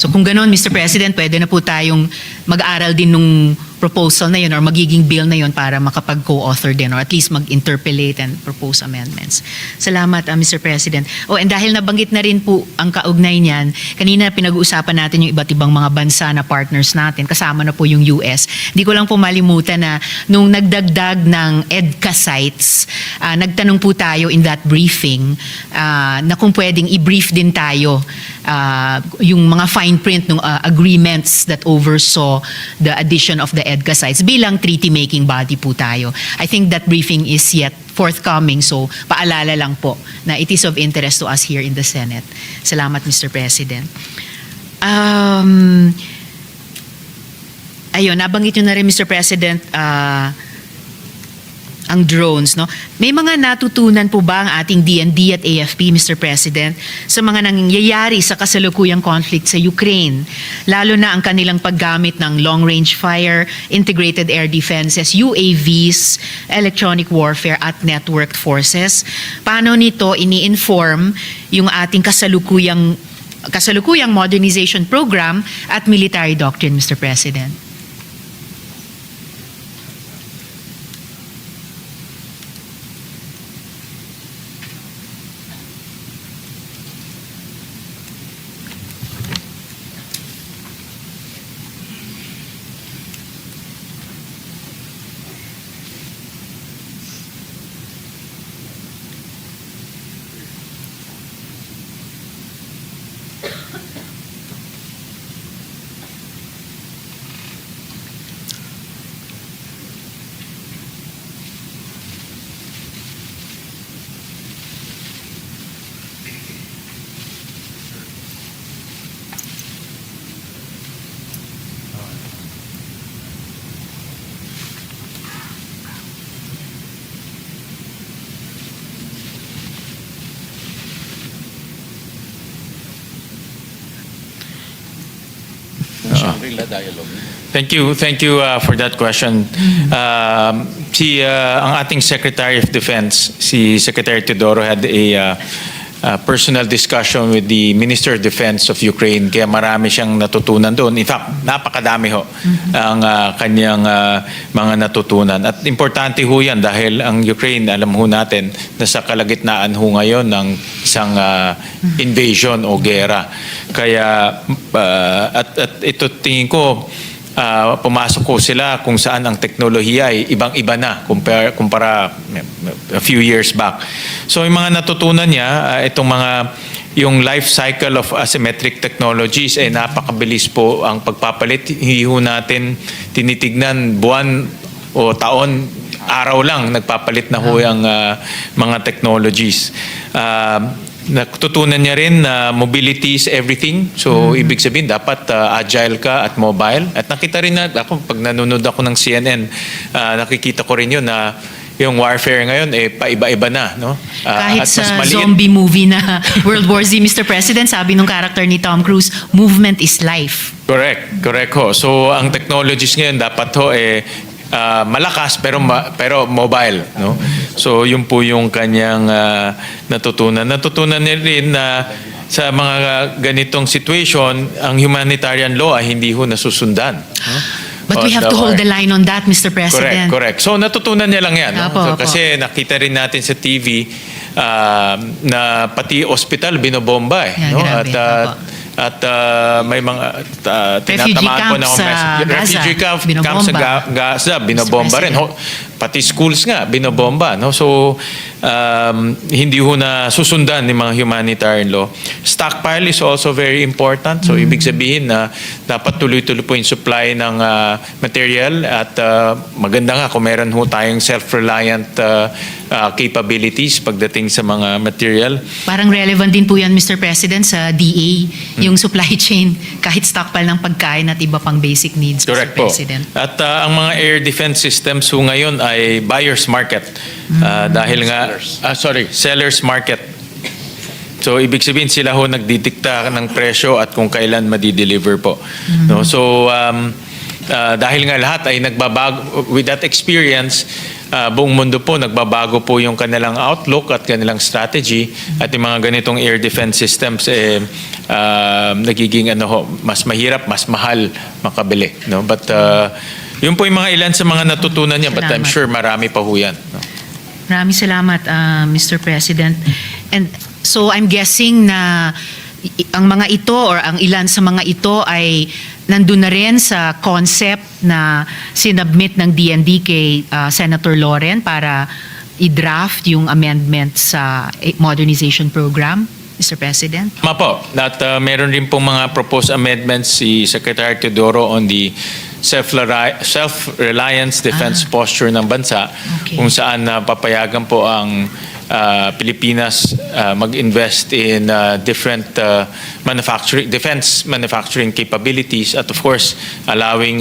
Speaker 5: So kung ganoon, Mr. President, pwede na po tayong mag-aral din nung proposal na yun or magiging bill na yun para makapag-co-author din or at least mag-interpolate and propose amendments. Salamat, Mr. President. Oh, and dahil nabanggit na rin po ang kaugnay niyan, kanina pinag-uusapan natin yung iba't ibang mga bansa na partners natin, kasama na po yung US. Hindi ko lang po malimutan na nung nagdagdag ng EDCA sites, nagtanong po tayo in that briefing na kung pwedeng i-brief din tayo yung mga fine print ng agreements that oversaw the addition of the EDCA sites bilang treaty-making body po tayo. I think that briefing is yet forthcoming, so paalala lang po na it is of interest to us here in the Senate. Salamat, Mr. President. Ayun, nabanggit nyo na rin, Mr. President, ang drones, no? May mga natutunan po ba ang ating DND at AFP, Mr. President, sa mga nangyayari sa kasalukuyang conflict sa Ukraine, lalo na ang kanilang paggamit ng long-range fire, integrated air defenses, UAVs, electronic warfare at networked forces? Paano nito ini-inform yung ating kasalukuyang modernization program at military doctrine, Mr. President?
Speaker 6: Shangri-La dialogue.
Speaker 4: Thank you for that question. Ang ating Secretary of Defense, si Secretary Teodoro, had a personal discussion with the Minister of Defense of Ukraine, kaya marami siyang natutunan doon. In fact, napakadami ho ang kanyang mga natutunan. At importante ho yan dahil ang Ukraine, alam ho natin, nasa kalagitnaan ho ngayon ng isang invasion o gera. Kaya, at ito tingin ko, pumasok ko sila kung saan ang teknolohiya ay ibang-iba na kumpara a few years back. So yung mga natutunan niya, yung life cycle of asymmetric technologies ay napakabilis po ang pagpapalit. Hindi ho natin tinitignan buwan o taon, araw lang nagpapalit na ho ang mga technologies. Natutunan niya rin na mobility is everything. So, ibig sabihin, dapat agile ka at mobile. At nakita rin na, pag nanonood ako ng CNN, nakikita ko rin yun na yung warfare ngayon, paiba-iba na. No?
Speaker 5: Kahit
Speaker 4: at
Speaker 5: sa
Speaker 4: mas maliit.
Speaker 5: zombie movie na World War Z, Mr. President, sabi nung character ni Tom Cruise, movement is life.
Speaker 4: Correct ho. So, ang technologies ngayon dapat ho malakas pero mobile, no? So yun po yung kanyang natutunan. Natutunan niya rin na sa mga ganitong situation, ang humanitarian law ay hindi ho nasusundan, no?
Speaker 5: But we have to hold the line on that, Mr. President.
Speaker 4: Correct. So natutunan niya lang yan, no?
Speaker 5: Opo.
Speaker 4: Kasi nakita rin natin sa TV na pati ospital binobomba
Speaker 5: Yeah,
Speaker 4: no?
Speaker 5: grabe.
Speaker 4: At may mga tinatamaan po
Speaker 5: Refugee
Speaker 4: na
Speaker 5: camps sa
Speaker 4: refugee
Speaker 5: Gaza,
Speaker 4: camps sa
Speaker 5: binobomba.
Speaker 4: Gaza, binobomba rin. pati schools nga binobomba, no? So hindi ho na susundan ng mga humanitarian law. Stockpile is also very important. So ibig sabihin na dapat tuloy-tuloy po yung supply ng material at maganda nga kung meron ho tayong self-reliant capabilities pagdating sa mga material.
Speaker 5: Parang relevant din po yan, Mr. President, sa DA, yung supply chain, kahit stockpile ng pagkain at iba pang basic needs,
Speaker 4: Correct
Speaker 5: Mr.
Speaker 4: po.
Speaker 5: President.
Speaker 4: At ang mga air defense systems ho ngayon ay buyer's market. Dahil nga, seller's market. So, ibig sabihin sila ho nagdidikta ng presyo at kung kailan madi-deliver po. No? So, dahil nga lahat ay nagbabago, with that experience, buong mundo po nagbabago po yung kanilang outlook at kanilang strategy at yung mga ganitong air defense systems nagiging mas mahirap, mas mahal makabili, no? But yun po yung mga ilan sa mga natutunan niya, but I'm
Speaker 5: Salamat.
Speaker 4: sure marami pa ho yan, no?
Speaker 5: Maraming salamat, Mr. President. And so I'm guessing na ang mga ito or ang ilan sa mga ito ay nandun na rin sa concept na sinubmit ng DND kay Senator Loren para i-draft yung amendment sa modernization program, Mr. President.
Speaker 4: Tama po. At meron rin pong mga proposed amendments si Secretary Teodoro on the self-reliance defense posture ng bansa,
Speaker 5: Okay.
Speaker 4: kung saan papayagan po ang Pilipinas mag-invest in different defense manufacturing capabilities at of course allowing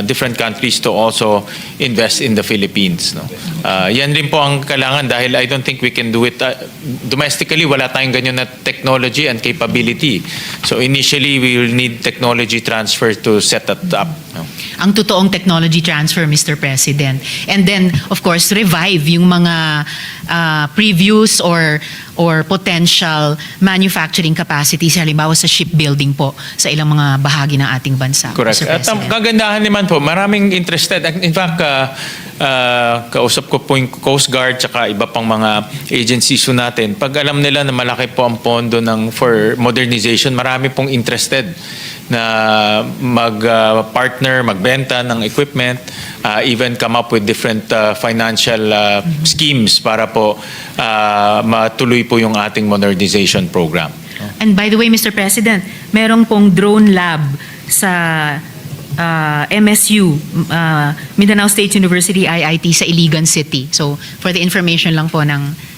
Speaker 4: different countries to also invest in the Philippines, no? Yan rin po ang kailangan dahil I don't think we can do it domestically. Wala tayong ganyan na technology and capability. So initially we will need technology transfer to set that up, no?
Speaker 5: Ang totoong technology transfer, Mr. President. And then, of course, revive yung mga previous or potential manufacturing capacities, halimbawa sa shipbuilding po sa ilang mga bahagi ng ating bansa.
Speaker 4: Correct.
Speaker 5: Mr.
Speaker 4: At ang
Speaker 5: President.
Speaker 4: kagandahan naman po, maraming interested. In fact, kausap ko po yung Coast Guard tsaka iba pang mga agencies po natin. Pag alam nila na malaki po ang pondo for modernization, marami pong interested na mag-partner, magbenta ng equipment, even come up with different financial schemes para po matuloy po yung ating modernization program.
Speaker 5: And by the way, Mr. President, merong pong drone lab sa MSU, Mindanao State University, IIT sa Iligan City. So, for the information lang po ng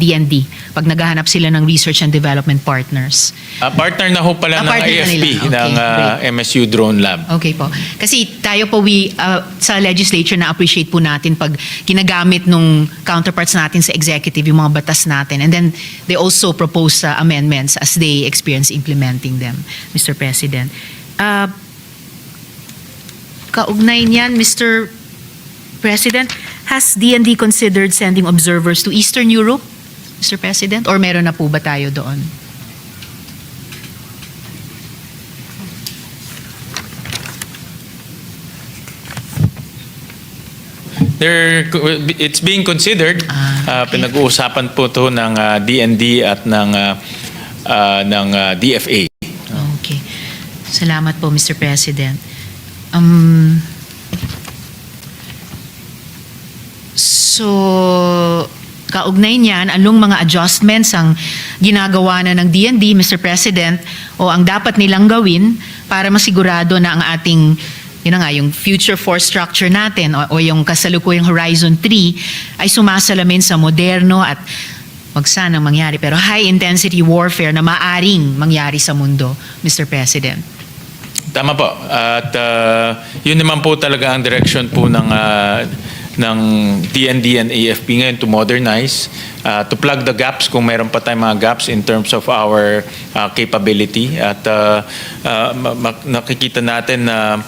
Speaker 5: DND, pag naghahanap sila ng research and development partners.
Speaker 4: Partner na ho pala ng
Speaker 5: Partner na
Speaker 4: AFP,
Speaker 5: nila. Okay,
Speaker 4: ng
Speaker 5: great.
Speaker 4: MSU Drone Lab.
Speaker 5: Okay po. Kasi tayo po, sa legislature na-appreciate po natin pag ginagamit nung counterparts natin sa executive yung mga batas natin. And then they also propose amendments as they experience implementing them, Mr. President. Kaugnay niyan, Mr. President, has DND considered sending observers to Eastern Europe, Mr. President? Or meron na po ba tayo doon?
Speaker 4: It's being considered.
Speaker 5: Okay.
Speaker 4: Pinag-uusapan po to ng DND at ng DFA.
Speaker 5: Okay. Salamat po, Mr. President. So, kaugnay niyan, anong mga adjustments ang ginagawa na ng DND, Mr. President, o ang dapat nilang gawin para masigurado na ang ating, yun na nga, yung future force structure natin o yung kasalukuyang Horizon 3 ay sumasalamin sa moderno at wag sanang mangyari, pero high-intensity warfare na maaring mangyari sa mundo, Mr. President.
Speaker 4: Tama po. At yun naman po talaga ang direction po ng DND and AFP ngayon to modernize, to plug the gaps kung meron pa tayong mga gaps in terms of our capability. At nakikita natin na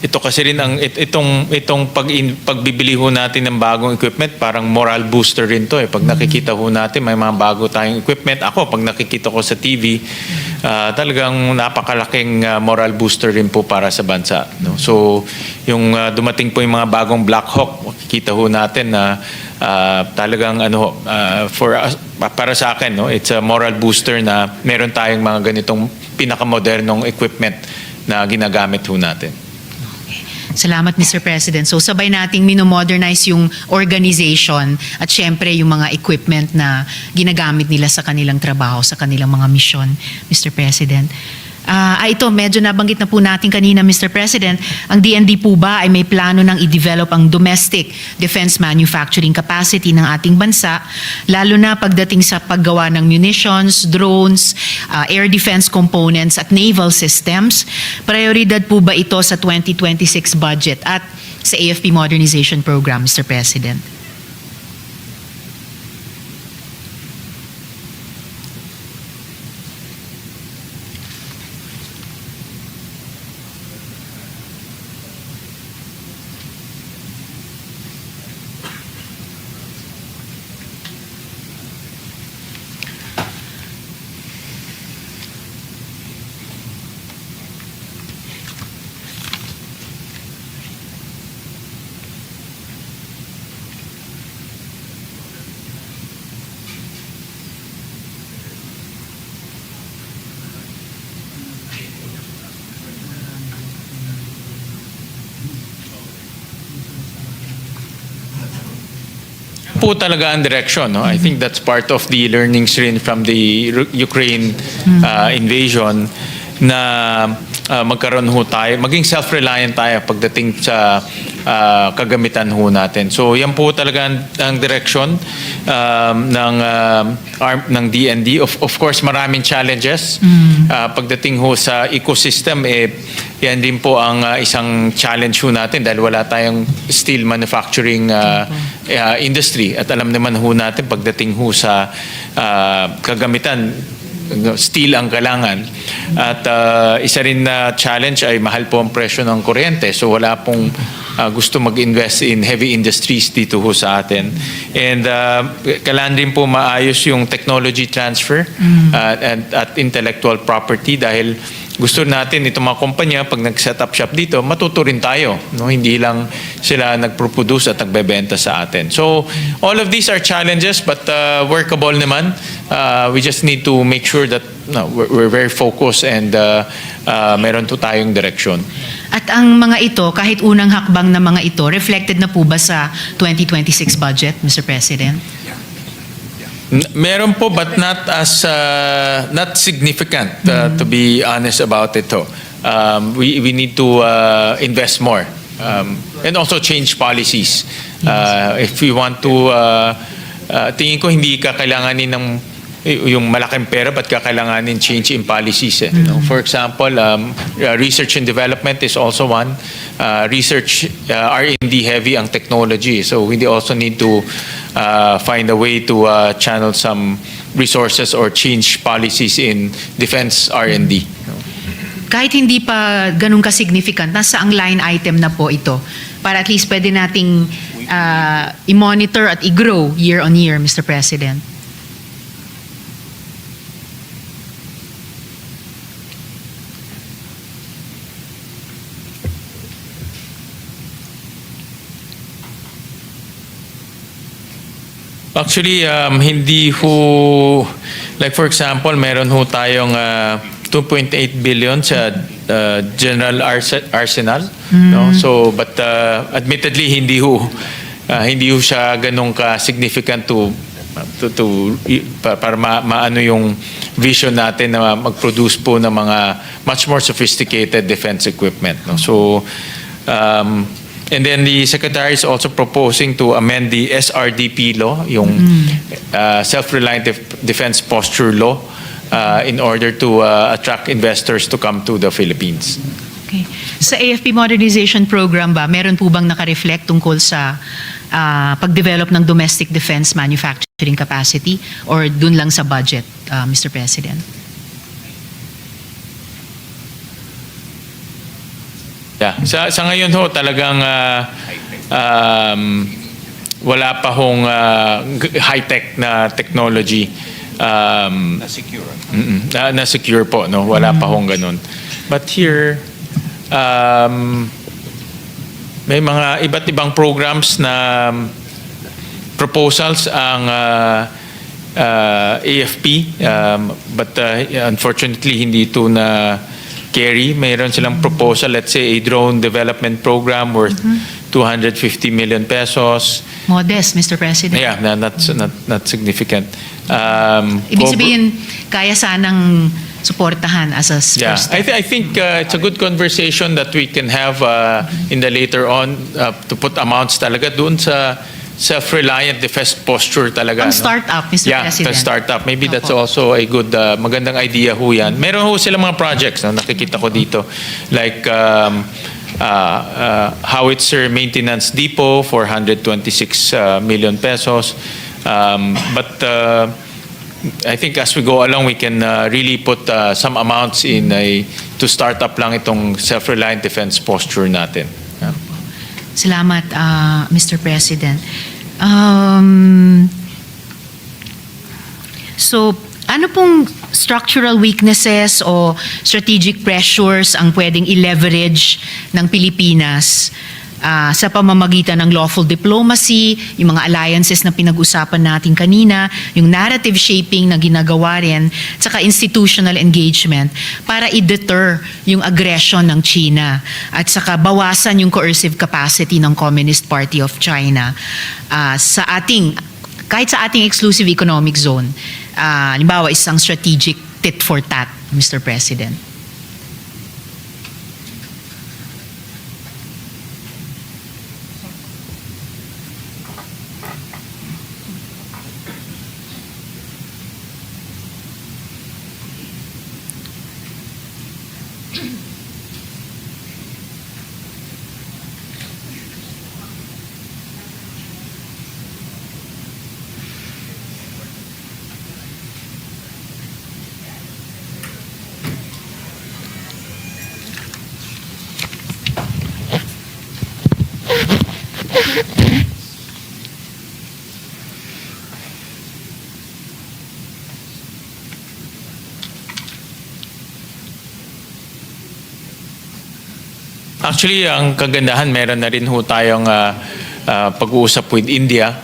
Speaker 4: ito kasi rin itong pagbibili ho natin ng bagong equipment, parang moral booster rin to. Pag nakikita ho natin may mga bago tayong equipment, ako pag nakikita ko sa TV, talagang napakalaking moral booster rin po para sa bansa, no? So yung dumating po yung mga bagong Black Hawk, makikita ho natin na talagang para sa akin, no, it's a moral booster na meron tayong mga ganitong pinakamodernong equipment na ginagamit ho natin.
Speaker 5: Salamat, Mr. President. So sabay nating minomodernize yung organization at syempre yung mga equipment na ginagamit nila sa kanilang trabaho, sa kanilang mga misyon, Mr. President. Ito, medyo nabanggit na po natin kanina, Mr. President, ang DND po ba ay may plano ng i-develop ang domestic defense manufacturing capacity ng ating bansa, lalo na pagdating sa paggawa ng munitions, drones, air defense components at naval systems. Prioridad po ba ito sa 2026 budget at sa AFP Modernization Program, Mr. President?
Speaker 4: Po talaga ang direction. No? I think that's part of the learnings rin from the Ukraine invasion na magkaroon ho tayo, maging self-reliant tayo pagdating sa kagamitan ho natin. So yan po talaga ang direction ng DND. Of course, maraming challenges. Pagdating ho sa ecosystem, yan din po ang isang challenge ho natin dahil wala tayong steel manufacturing industry. At alam naman ho natin pagdating ho sa kagamitan, steel ang kailangan. At isa rin na challenge ay mahal po ang presyo ng kuryente. So wala pong gusto mag-invest in heavy industries dito ho sa atin. And kailangan din po maayos yung technology transfer at intellectual property dahil gusto natin itong mga kumpanya pag nag-set up shop dito, matuto rin tayo. No? Hindi lang sila nagproduce at nagbebenta sa atin. So all of these are challenges but workable naman. We just need to make sure that we're very focused and meron to tayong direction.
Speaker 5: At ang mga ito, kahit unang hakbang na mga ito, reflected na po ba sa 2026 budget, Mr. President?
Speaker 4: Meron po but not as not significant to be honest about it. We need to invest more and also change policies. If we want to tingin ko hindi kakailanganin ng yung malaking pera but kakailanganin change in policies. For example, research and development is also one. Research, R&D heavy ang technology. So we also need to find a way to channel some resources or change policies in defense R&D.
Speaker 5: Kahit hindi pa ganun ka-significant, nasa ang line item na po ito para at least pwede nating i-monitor at i-grow year on year, Mr. President.
Speaker 4: Actually, hindi ho, like for example, meron ho tayong 2.8 billion sa General Arsenal. No? So, but admittedly, hindi ho siya ganun ka-significant para maano yung vision natin na mag-produce po ng mga much more sophisticated defense equipment. No? So, and then the Secretary is also proposing to amend the SRDP law, yung Self-Reliant Defense Posture Law, in order to attract investors to come to the Philippines.
Speaker 5: Okay. Sa AFP Modernization Program ba, meron po bang naka-reflect tungkol sa pag-develop ng domestic defense manufacturing capacity or dun lang sa budget, Mr. President?
Speaker 4: Yeah. Sa ngayon ho, talagang wala pa hong high-tech na technology.
Speaker 6: Na-secure.
Speaker 4: Na-secure po, no? Wala pa hong ganun. But here, may mga iba't ibang programs na proposals ang AFP, but unfortunately hindi ito na scary. Mayroon silang proposal, let's say a drone development program worth 250 million pesos.
Speaker 5: Modest, Mr. President.
Speaker 4: Yeah, not significant.
Speaker 5: Ibig sabihin, kaya sanang suportahan as a
Speaker 4: Yeah,
Speaker 5: first step.
Speaker 4: I think it's a good conversation that we can have in the later on to put amounts talaga doon sa self-reliant defense posture talaga.
Speaker 5: Ang
Speaker 4: no?
Speaker 5: startup, Mr.
Speaker 4: Yeah,
Speaker 5: President.
Speaker 4: the startup. Maybe that's
Speaker 5: Opo.
Speaker 4: also a good, magandang idea ho yan. Meron ho sila mga projects, no? Nakikita ko dito. Like howitzer maintenance depot for 126 million pesos. But I think as we go along, we can really put some amounts in to start up lang itong self-reliant defense posture natin. Yeah.
Speaker 5: Salamat, Mr. President. So, ano pong structural weaknesses o strategic pressures ang pwedeng i-leverage ng Pilipinas sa pamamagitan ng lawful diplomacy, yung mga alliances na pinag-usapan natin kanina, yung narrative shaping na ginagawa rin, tsaka institutional engagement para i-deter yung aggression ng China at saka bawasan yung coercive capacity ng Communist Party of China kahit sa ating exclusive economic zone. Halimbawa, isang strategic tit for tat, Mr. President.
Speaker 4: Actually, ang kagandahan, meron na rin ho tayong pag-uusap with India.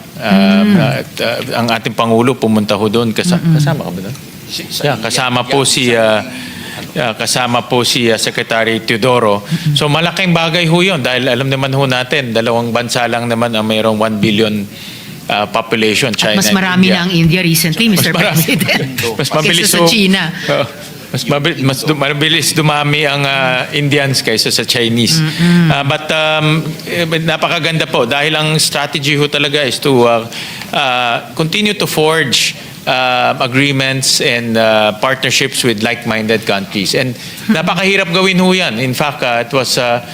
Speaker 4: Ang ating Pangulo pumunta ho doon. Kasama ka ba doon? Yeah, kasama po si Secretary Teodoro. So malaking bagay ho yun dahil alam naman ho natin, dalawang bansa lang naman ang mayroong 1 billion population, China
Speaker 5: Mas
Speaker 4: and
Speaker 5: marami
Speaker 4: India.
Speaker 5: na ang India recently, Mr. President.
Speaker 4: Mas mabilis
Speaker 5: Kaysa sa China.
Speaker 4: Mas mabilis dumami ang Indians kaysa sa Chinese. But napakaganda po dahil ang strategy ho talaga is to continue to forge agreements and partnerships with like-minded countries. And napakahirap gawin ho yan. In fact, it was a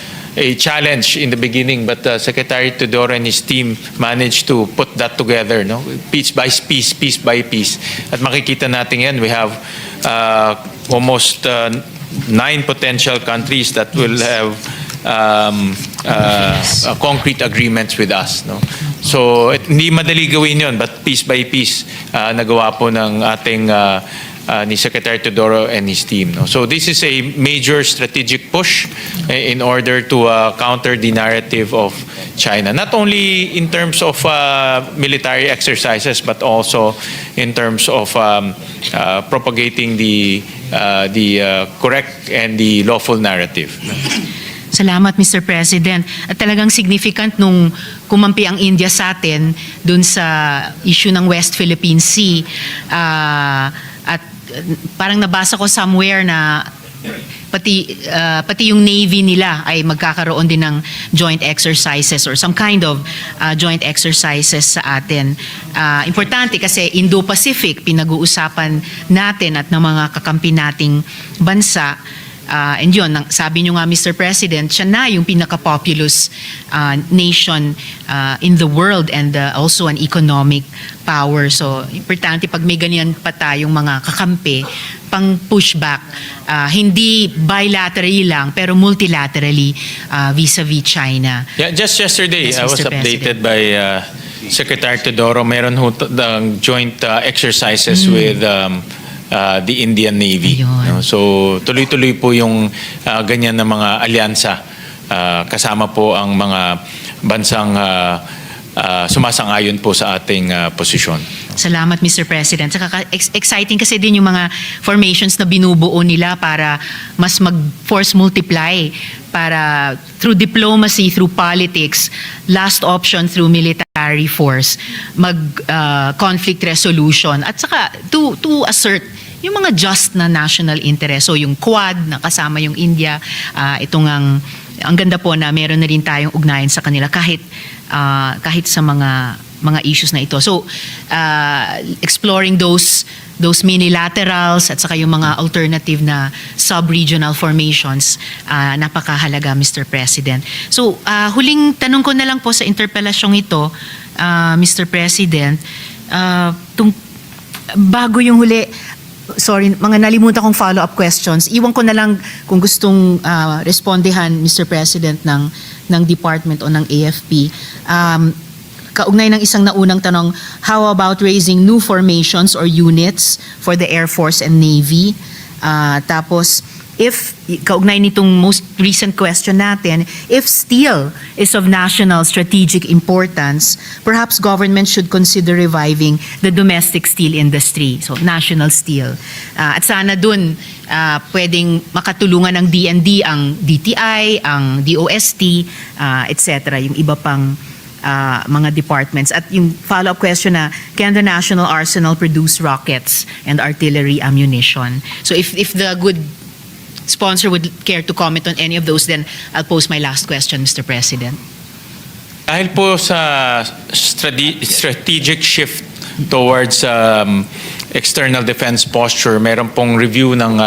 Speaker 4: challenge in the beginning, but Secretary Teodoro and his team managed to put that together, no? Piece by piece. At makikita natin yan, we have almost 9 potential countries that will have concrete agreements with us, no? So hindi madali gawin yon, but piece by piece nagawa po ng ating ni Secretary Teodoro and his team, no? So this is a major strategic push in order to counter the narrative of China, not only in terms of military exercises but also in terms of propagating the correct and the lawful narrative.
Speaker 5: Salamat, Mr. President. At talagang significant nung kumampi ang India sa atin dun sa issue ng West Philippine Sea. At parang nabasa ko somewhere na pati yung Navy nila ay magkakaroon din ng joint exercises or some kind of joint exercises sa atin. Importante kasi Indo-Pacific pinag-uusapan natin at ng mga kakampi nating bansa. And yun, sabi nyo nga, Mr. President, siya na yung pinaka-populous nation in the world and also an economic power. So, importante pag may ganyan pa tayong mga kakampi, pang pushback, hindi bilaterally lang, pero multilaterally vis-a-vis China.
Speaker 4: Yeah, just yesterday,
Speaker 5: Yes,
Speaker 4: I was
Speaker 5: Mr.
Speaker 4: updated by Secretary Teodoro. Meron ho ng joint exercises with the Indian Navy.
Speaker 5: Ayun.
Speaker 4: No? So tuloy-tuloy po yung ganyan na mga alyansa. Kasama po ang mga bansang sumasang-ayon po sa ating posisyon.
Speaker 5: Salamat, Mr. President. Saka exciting kasi din yung mga formations na binubuo nila para mas mag-force multiply, para through diplomacy, through politics, last option through military force, conflict resolution, at saka to assert yung mga just na national interest. So yung Quad na kasama yung India, itong ang ganda po na meron na rin tayong ugnayan sa kanila kahit sa mga issues na ito. So, exploring those minilaterals at saka yung mga alternative na sub-regional formations, napakahalaga, Mr. President. So, huling tanong ko na lang po sa interpelasyong ito, Mr. President, bago yung huli, sorry, mga nalimutan kong follow-up questions. Iwan ko na lang kung gustong respondehan, Mr. President, ng department o ng AFP. Kaugnay ng isang naunang tanong, how about raising new formations or units for the Air Force and Navy? Tapos, if, kaugnay nitong most recent question natin, if steel is of national strategic importance, perhaps government should consider reviving the domestic steel industry, so national steel. At sana dun, pwedeng makatulungan ng DND, ang DTI, ang DOST, etc., yung iba pang mga departments. At yung follow-up question na, can the National Arsenal produce rockets and artillery ammunition? So if the good sponsor would care to comment on any of those, then I'll pose my last question, Mr. President.
Speaker 4: Dahil po sa strategic shift towards external defense posture, meron pong review ng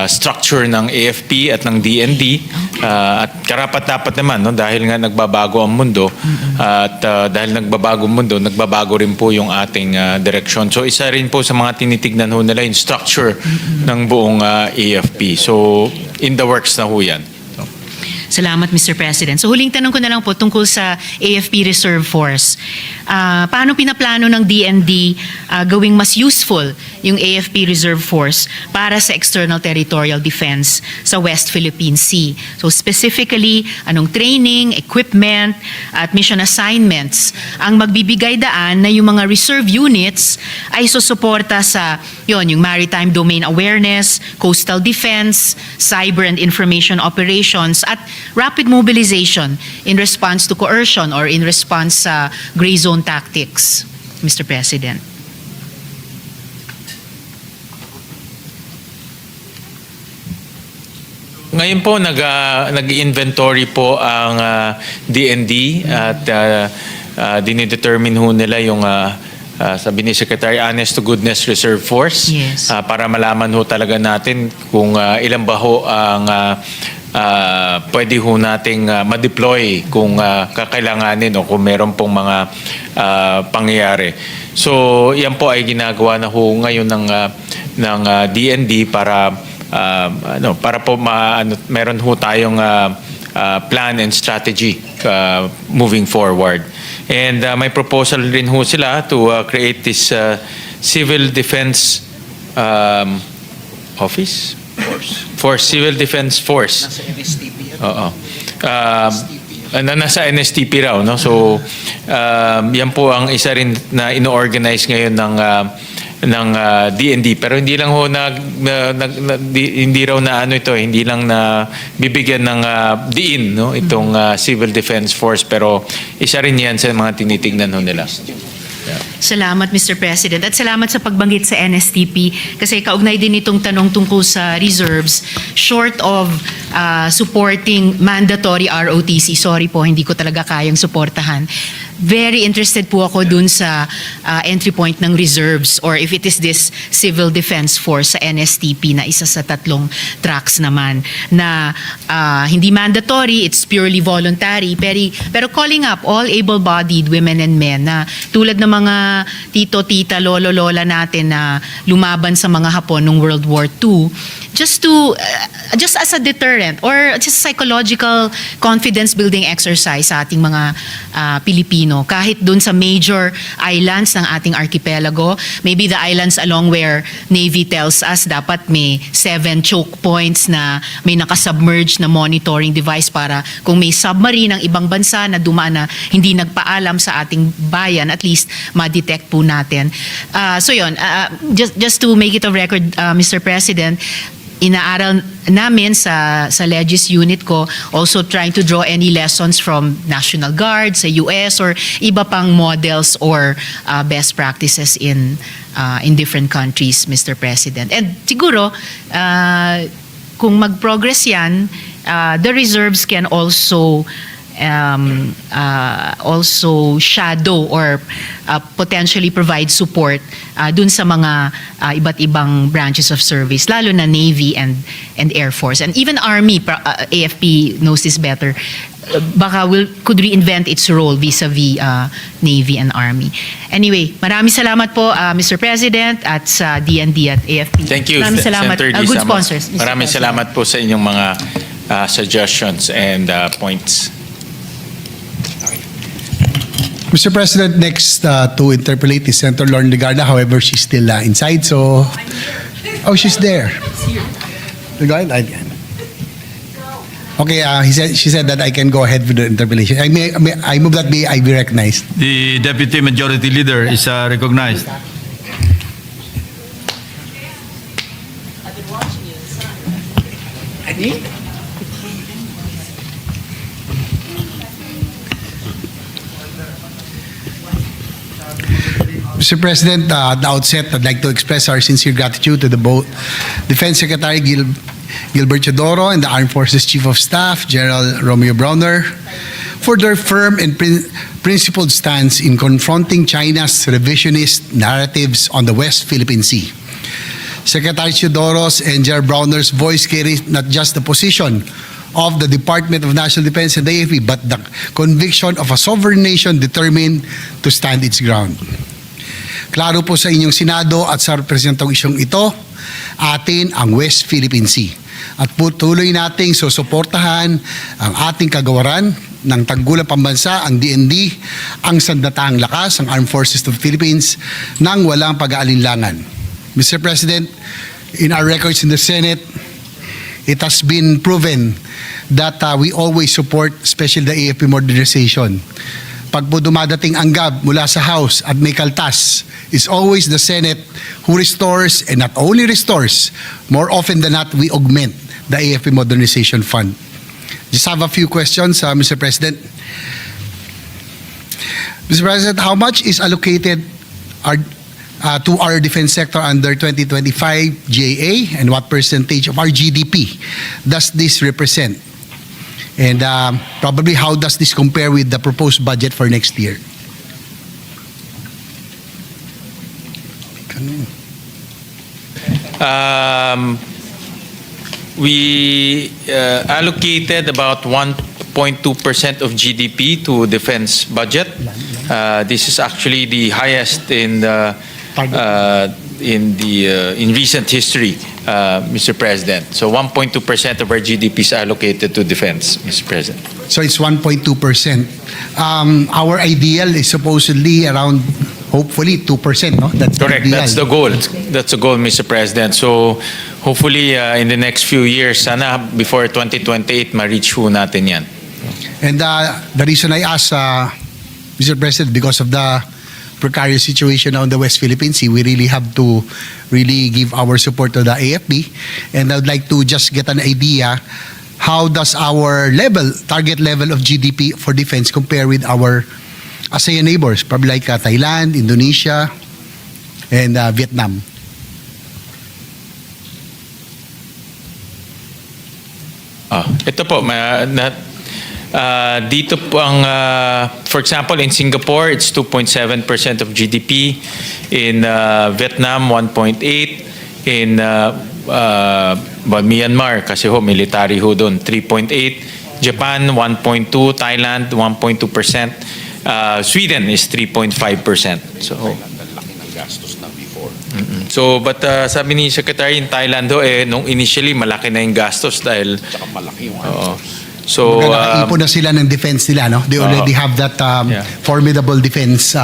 Speaker 4: structure ng AFP at ng DND, at karapat-dapat naman, no, dahil nga nagbabago ang mundo, at dahil nagbabago ang mundo, nagbabago rin po yung ating direksyon. So isa rin po sa mga tinitignan ho nila yung structure ng buong AFP. So in the works na ho yan.
Speaker 5: Salamat, Mr. President. So huling tanong ko na lang po tungkol sa AFP Reserve Force. Paano pinaplano ng DND gawing mas useful yung AFP Reserve Force para sa external territorial defense sa West Philippine Sea? So specifically, anong training, equipment, at mission assignments ang magbibigay daan na yung mga reserve units ay susuporta sa yung maritime domain awareness, coastal defense, cyber and information operations, at rapid mobilization in response to coercion or in response sa gray zone tactics, Mr. President.
Speaker 4: Ngayon po, nag-inventory po ang DND at dinidetermine ho nila yung sabi ni Secretary, honest to goodness reserve force.
Speaker 5: Yes.
Speaker 4: Para malaman ho talaga natin kung ilan ba ho ang pwede ho nating ma-deploy kung kakailanganin o kung meron pong mga pangyayari. So yan po ay ginagawa na ho ngayon ng DND para para po meron ho tayong plan and strategy moving forward. And may proposal rin ho sila to create this civil defense office? Force. Civil Defense Force.
Speaker 6: Nasa NSTP yan.
Speaker 4: Oo. Nasa NSTP raw, no? So, yan po ang isa rin na ino-organize ngayon ng DND, pero hindi lang ho hindi raw na ito, hindi lang na bibigyan ng diin, no, itong Civil Defense Force, pero isa rin yan sa mga tinitingnan ho nila.
Speaker 5: Salamat, Mr. President. At salamat sa pagbanggit sa NSTP kasi kaugnay din itong tanong tungkol sa reserves. Short of supporting mandatory ROTC, sorry po, hindi ko talaga kayang suportahan. Very interested po ako dun sa entry point ng reserves or if it is this Civil Defense Force sa NSTP na isa sa 3 tracks naman na hindi mandatory, it's purely voluntary, pero calling up all able-bodied women and men na tulad ng mga tito, tita, lolo, lola natin na lumaban sa mga Hapon noong World War II, just as a deterrent or just psychological confidence building exercise sa ating mga Pilipino. Kahit dun sa major islands ng ating archipelago, maybe the islands along where Navy tells us dapat may 7 choke points na may nakasubmerged na monitoring device para kung may submarine ng ibang bansa na dumaan na hindi nagpaalam sa ating bayan, at least ma-detect architect po natin. So yun, just to make it a record, Mr. President, inaaral namin sa Legis unit ko, also trying to draw any lessons from National Guard sa US or iba pang models or best practices in different countries, Mr. President. And siguro, kung mag-progress yan, the reserves can also shadow or potentially provide support dun sa mga iba't ibang branches of service, lalo na Navy and Air Force. And even Army, AFP knows this better, baka could reinvent its role vis-a-vis Navy and Army. Anyway, maraming salamat po, Mr. President, at sa DND at AFP.
Speaker 4: Thank you,
Speaker 5: Maraming salamat.
Speaker 4: Senator
Speaker 5: Good
Speaker 4: Lisa.
Speaker 5: sponsors. Mr.
Speaker 4: Maraming
Speaker 5: President.
Speaker 4: salamat po sa inyong mga suggestions and points.
Speaker 1: Mr. President, next to interpolate is Senator Lauren Legarda. However, she's still inside, so... Oh, she's there. Go ahead. Okay, she said that I can go ahead with the interpellation. I move that I be recognized.
Speaker 3: The Deputy Majority Leader is recognized.
Speaker 1: Mr. President, at the outset, I'd like to express our sincere gratitude to the both Defense Secretary Gilbert Chodoro and the Armed Forces Chief of Staff, General Romeo Browner, for their firm and principled stance in confronting China's revisionist narratives on the West Philippine Sea. Secretary Chodoro's and General Browner's voice carries not just the position of the Department of National Defense and the AFP, but the conviction of a sovereign nation determined to stand its ground. Klaro po sa inyong Senado at sa representantong isyong ito, atin ang West Philippine Sea. At tuloy nating susuportahan ang ating kagawaran ng tanggulang pambansa, ang DND, ang sandataang lakas, ang Armed Forces of the Philippines, nang walang pag-aalinlangan. Mr. President, in our records in the Senate, it has been proven that we always support, especially the AFP modernization. Pag po dumadating ang GAB mula sa House at may kaltas, it's always the Senate who restores, and not only restores, more often than not, we augment the AFP Modernization Fund. Just have a few questions, Mr. President. Mr. President, how much is allocated to our defense sector under 2025 GAA, and what percentage of our GDP does this represent? And probably how does this compare with the proposed budget for next year?
Speaker 4: We allocated about 1.2% of GDP to defense budget. This is actually the highest in recent history, Mr. President. So 1.2% of our GDP is allocated to defense, Mr. President.
Speaker 1: So it's 1.2%. Our ideal is supposedly around, hopefully, 2%, no? That's
Speaker 4: Correct.
Speaker 1: the ideal.
Speaker 4: That's the goal. That's the goal, Mr. President. So hopefully in the next few years, sana before 2028, ma-reach ho natin yan.
Speaker 1: And the reason I ask, Mr. President, because of the precarious situation now in the West Philippine Sea, we really have to really give our support to the AFP. And I would like to just get an idea, how does our target level of GDP for defense compare with our ASEAN neighbors, probably like Thailand, Indonesia, and Vietnam?
Speaker 4: Ito po, dito po ang, for example, in Singapore, it's 2.7% of GDP. In Vietnam, 1.8%. In Myanmar, kasi ho, military ho doon, 3.8%. Japan, 1.2%. Thailand, 1.2%. Sweden is 3.5%. So,
Speaker 6: Laki ng gastos na before.
Speaker 4: so but sabi ni Secretary in Thailand ho, nung initially, malaki na yung gastos dahil...
Speaker 6: Tsaka malaki yung
Speaker 4: So,
Speaker 1: Nakaipon na sila ng defense nila, no? They already have that
Speaker 4: Yeah.
Speaker 1: formidable defense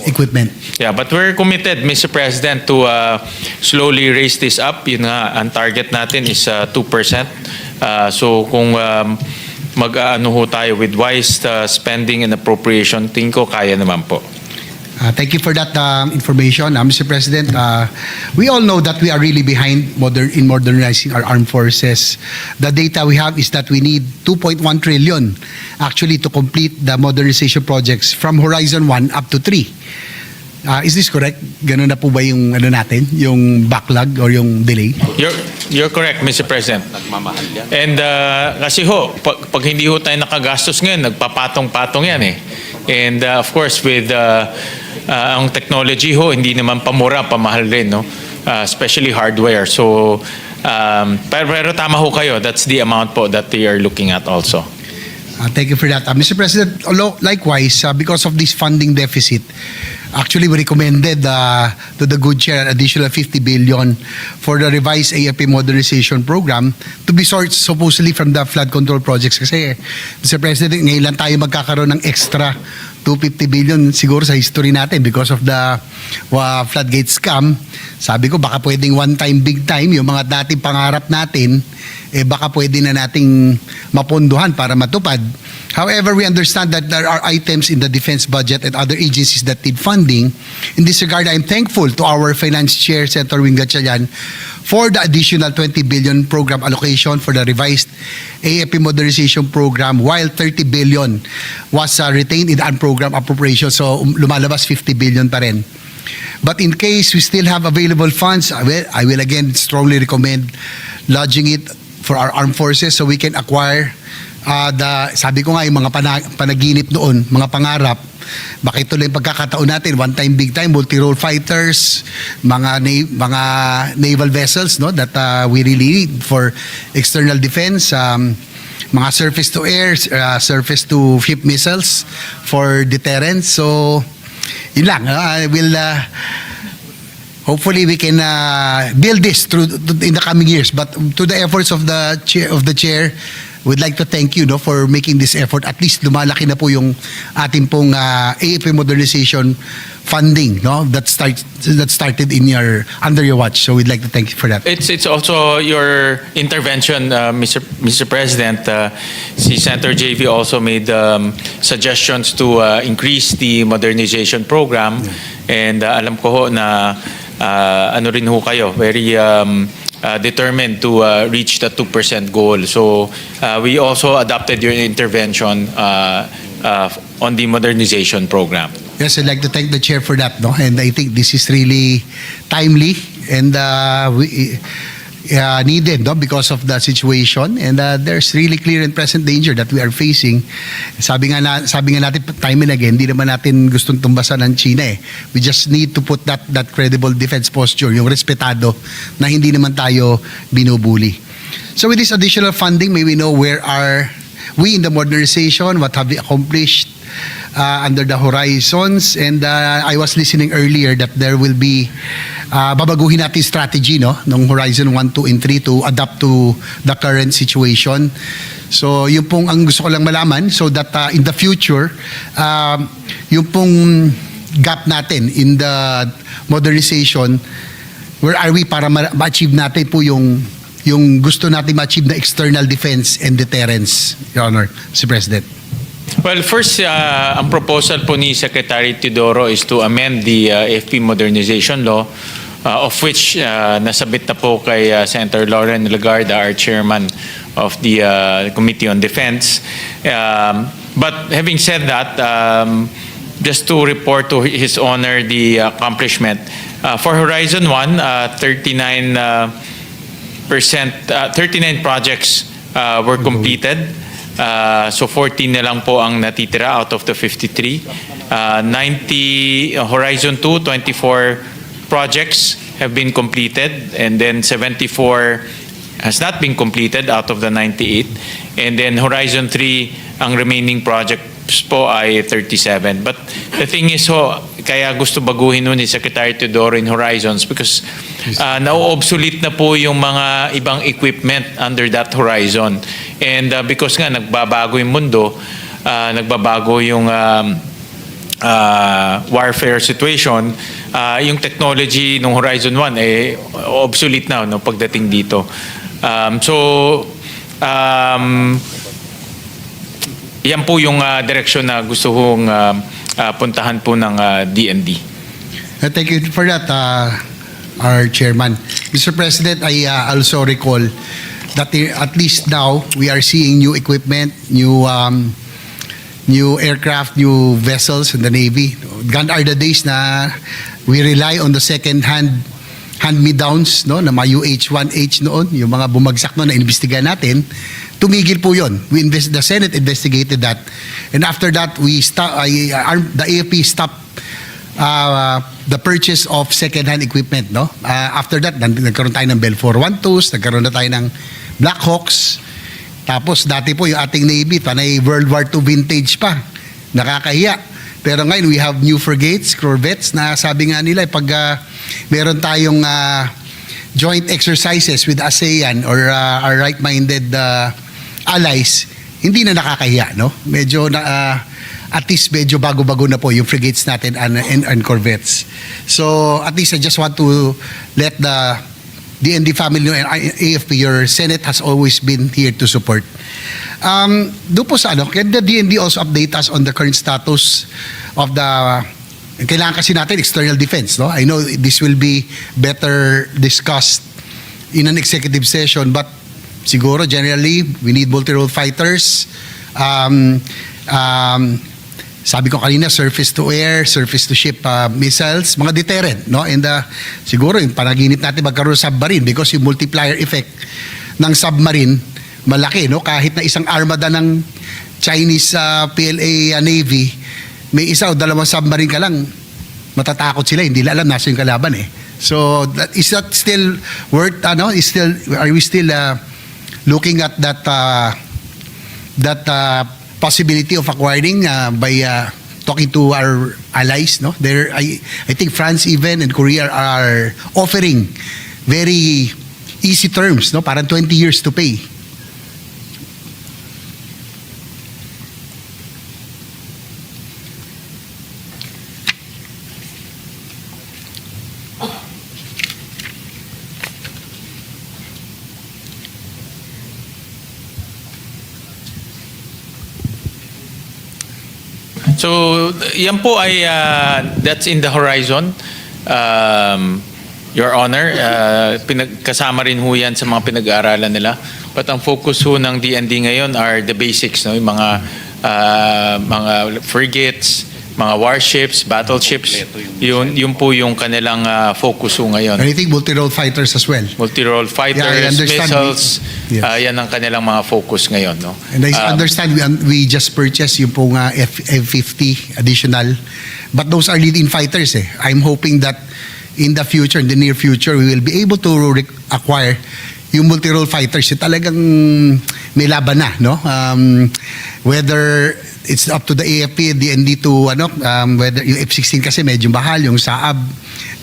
Speaker 1: equipment.
Speaker 4: yeah, but we're committed, Mr. President, to slowly raise this up. Yun nga, ang target natin is 2%. So kung mag-ano ho tayo with wise spending and appropriation, tingin ko kaya naman po.
Speaker 1: Thank you for that information, Mr. President. We all know that we are really behind in modernizing our armed forces. The data we have is that we need 2.1 trillion actually to complete the modernization projects from Horizon 1 up to 3. Is this correct? Ganun na po ba yung natin, yung backlog or yung delay?
Speaker 4: You're correct, Mr. President.
Speaker 6: Nagmamahal yan.
Speaker 4: And kasi ho, pag hindi ho tayo nakagastos ngayon, nagpapatong-patong yan eh. And of course, with ang technology ho, hindi naman pamura, pamahal rin, no? Especially hardware. So, pero tama ho kayo, that's the amount po that they are looking at also.
Speaker 1: Thank you for that. Mr. President, likewise, because of this funding deficit, actually we recommended to the good chair an additional 50 billion for the revised AFP modernization program to be sourced supposedly from the flood control projects. Kasi, Mr. President, ngayon lang tayo magkakaroon ng extra 250 billion siguro sa history natin because of the floodgate scam. Sabi ko, baka pwedeng one time, big time, yung mga dating pangarap natin, baka pwede na nating mapondohan para matupad. However, we understand that there are items in the defense budget and other agencies that need funding. In this regard, I'm thankful to our Finance Chair, Senator Wing Gatchalian, for the additional 20 billion program allocation for the revised AFP modernization program, while 30 billion was retained in the unprogrammed appropriation. So, lumalabas 50 billion pa rin. But in case we still have available funds, I will again strongly recommend lodging it for our armed forces so we can acquire sabi ko nga yung mga panaginip noon, mga pangarap, baka ito lang pagkakataon natin, one time, big time, multi-role fighters, mga naval vessels, no, that we really need for external defense, mga surface to air, surface to ship missiles for deterrence. So, yun lang. Hopefully we can build this in the coming years. But to the efforts of the chair, we'd like to thank you, no, for making this effort. At least lumalaki na po yung ating pong AFP modernization funding, no, that started under your watch. So we'd like to thank you for that.
Speaker 4: It's also your intervention, Mr. President. Si Senator JV also made suggestions to increase the modernization program, and alam ko ho na ano rin ho kayo, very determined to reach the 2% goal. So we also adopted your intervention on the modernization program.
Speaker 1: Yes, I'd like to thank the chair for that, no? And I think this is really timely and needed, no, because of the situation, and there's really clear and present danger that we are facing. Sabi nga natin time and again, hindi naman natin gustong tumbasan ng China eh. We just need to put that credible defense posture, yung respetado na hindi naman tayo binubuli. So with this additional funding, may we know where are we in the modernization, what have we accomplished under the horizons, and I was listening earlier that there will be babaguhin natin strategy, no, ng Horizon 1, 2, and 3 to adapt to the current situation. So yun pong ang gusto ko lang malaman so that in the future, yung pong gap natin in the modernization, where are we para ma-achieve natin po yung gusto natin ma-achieve na external defense and deterrence, Your Honor, Mr. President.
Speaker 4: Well, first, ang proposal po ni Secretary Teodoro is to amend the AFP modernization law, of which nasabit na po kay Senator Lauren Legarda, our chairman of the Committee on Defense. But having said that, just to report to His Honor the accomplishment, for Horizon 1, 39 projects were completed. So 14 na lang po ang natitira out of the 53. Horizon 2, 24 projects have been completed, and then 74 has not been completed out of the 98. And then Horizon 3, ang remaining projects po ay 37. But the thing is kaya gusto baguhin nun ni Secretary Teodoro in Horizons because na-obsolete na po yung mga ibang equipment under that horizon. And because nga nagbabago yung mundo, nagbabago yung warfare situation, yung technology ng Horizon 1 obsolete na, no, pagdating dito. Yan po yung direksyon na gusto kong puntahan po ng DND.
Speaker 1: Thank you for that, our chairman. Mr. President, I also recall that at least now we are seeing new equipment, new aircraft, new vessels in the Navy. Gone are the days na we rely on the hand-me-downs, no, na mga UH-1H noon, yung mga bumagsak noon na investigahan natin. Tumigil po yun. The Senate investigated that. And after that, the AFP stopped the purchase of second-hand equipment. No? After that, nagkaroon tayo ng Bell 412s, nagkaroon na tayo ng Black Hawks. Tapos dati po yung ating Navy, panay World War II vintage pa. Nakakahiya. Pero ngayon, we have new frigates, corvettes, na sabi nga nila, pag meron tayong joint exercises with ASEAN or our right-minded allies, hindi na nakakahiya, no? Medyo at least medyo bago-bago na po yung frigates natin and corvettes. So at least I just want to let the DND family know, and AFP, your Senate has always been here to support. Doon po sa can the DND also update us on the current status of the kailangan kasi natin external defense, no? I know this will be better discussed in an executive session, but siguro generally we need multi-role fighters. Sabi ko kanina, surface to air, surface to ship missiles, mga deterrent, no? And siguro yung panaginip natin magkaroon ng submarine because yung multiplier effect ng submarine malaki, no? Kahit na isang armada ng Chinese PLA Navy, may isa o dalawang submarine ka lang, matatakot sila, hindi nila alam nasa yung kalaban eh. So is that still worth, are we still looking at that possibility of acquiring by talking to our allies, no? I think France even and Korea are offering very easy terms, no? Parang 20 years to pay.
Speaker 4: So, yan po ay, that's in the horizon, Your Honor. Kasama rin ho yan sa mga pinag-aaralan nila. But ang focus ho ng DND ngayon are the basics, no? Yung mga frigates, mga warships, battleships. Yun po yung kanilang focus ho ngayon.
Speaker 1: I think multi-role fighters as well.
Speaker 4: Multi-role fighters,
Speaker 1: Yeah, I understand.
Speaker 4: missiles,
Speaker 1: Yes.
Speaker 4: yan ang kanilang mga focus ngayon, no?
Speaker 1: And I understand we just purchased yung pong F-50 additional. But those are lead-in fighters eh. I'm hoping that in the future, in the near future, we will be able to acquire yung multi-role fighters. Yung talagang may laban na, no? Whether it's up to the AFP, DND to whether yung F-16 kasi medyo mahal, yung Saab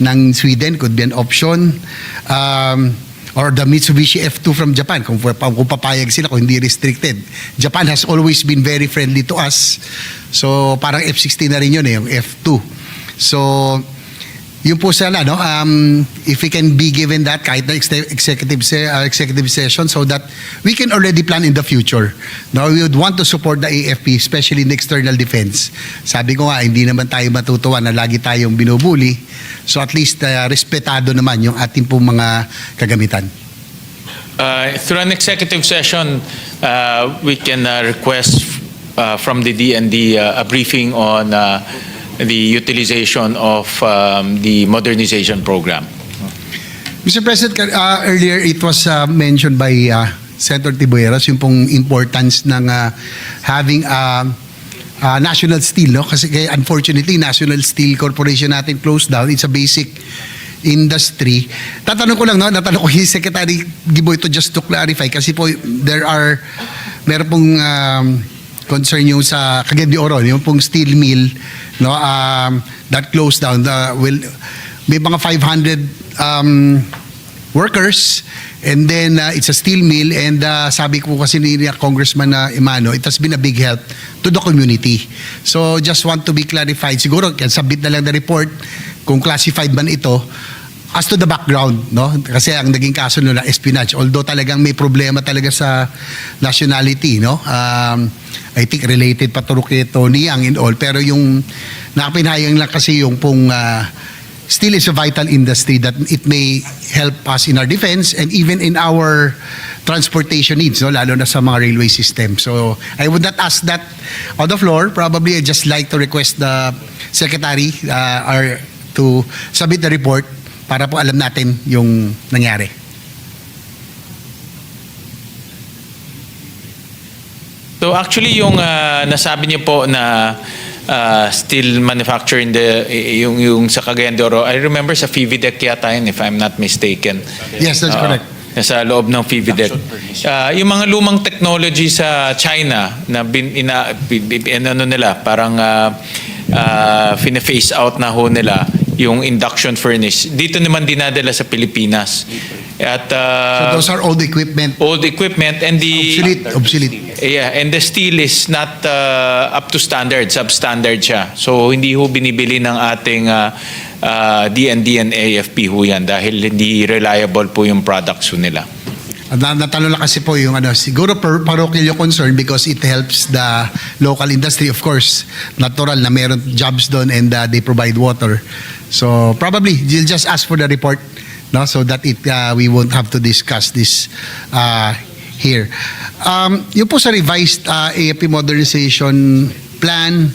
Speaker 1: ng Sweden could be an option. Or the Mitsubishi F2 from Japan, kung papayag sila, kung hindi restricted. Japan has always been very friendly to us. So parang F-16 na rin yun eh, yung F2. So yun po sana, no? If we can be given that kahit na executive session so that we can already plan in the future. Now, we would want to support the AFP, especially in external defense. Sabi ko nga, hindi naman tayo matutuwa na lagi tayong binubuli. So at least respetado naman yung ating pong mga kagamitan.
Speaker 4: Through an executive session, we can request from the DND a briefing on the utilization of the modernization program.
Speaker 1: Mr. President, earlier it was mentioned by Senator Tibueras yung pong importance ng having National Steel, no? Kasi unfortunately, National Steel Corporation natin closed down. It's a basic industry. Tatanong ko lang, no? Natanong ko yung Secretary Gibo ito just to clarify kasi po meron pong concern yung sa Cagayan de Oro, yung pong steel mill, no? That closed down. May mga 500 workers. And then, it's a steel mill and sabi ko kasi ni Congressman Imano, it has been a big help to the community. So, just want to be clarified. Siguro, submit na lang the report kung classified man ito as to the background, no? Kasi ang naging kaso nila, espionage. Although talagang may problema talaga sa nationality, no? I think related pa to kay Tony Yang and all. Pero yung Nakapinahayang lang kasi yung pong still is a vital industry that it may help us in our defense and even in our transportation needs, no? Lalo na sa mga railway system. So I would not ask that on the floor. Probably I just like to request the Secretary or to submit the report para po alam natin yung nangyari.
Speaker 4: So actually yung nasabi niyo po na steel manufacture in yung sa Cagayan de Oro, I remember sa FIVIDEC yata yun, if I'm not mistaken.
Speaker 1: Yes, that's correct.
Speaker 4: Nasa loob ng FIVIDEC. Yung mga lumang technology sa China na ano nila, parang fina-phase out na ho nila yung induction furnace. Dito naman dinadala sa Pilipinas. At
Speaker 1: So those are old equipment.
Speaker 4: and the
Speaker 1: Obsolete.
Speaker 4: yeah, and the steel is not up to standard, substandard siya. So hindi ho binibili ng ating DND and AFP ho yan dahil hindi reliable po yung products ho nila.
Speaker 1: Natalo lang kasi po yung siguro parochial concern because it helps the local industry, of course. Natural na meron jobs doon and they provide water. So probably you'll just ask for the report, no, so that we won't have to discuss this here. Yung po sa revised AFP modernization plan,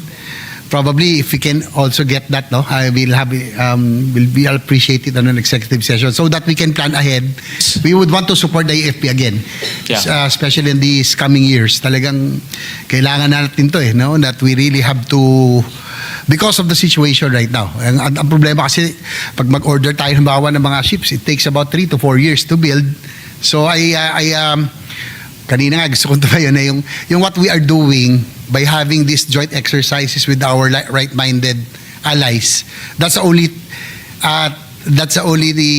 Speaker 1: probably if we can also get that, no, will be appreciated on an executive session so that we can plan ahead. We would want to support the AFP again, especially in these coming years. Talagang kailangan natin to, no, that we really have to, because of the situation right now. Ang problema kasi pag mag-order tayo halimbawa ng mga ships, it takes about 3 to 4 years to build. So kanina nga gusto ko tumayo na yung what we are doing by having these joint exercises with our right-minded allies. That's the only the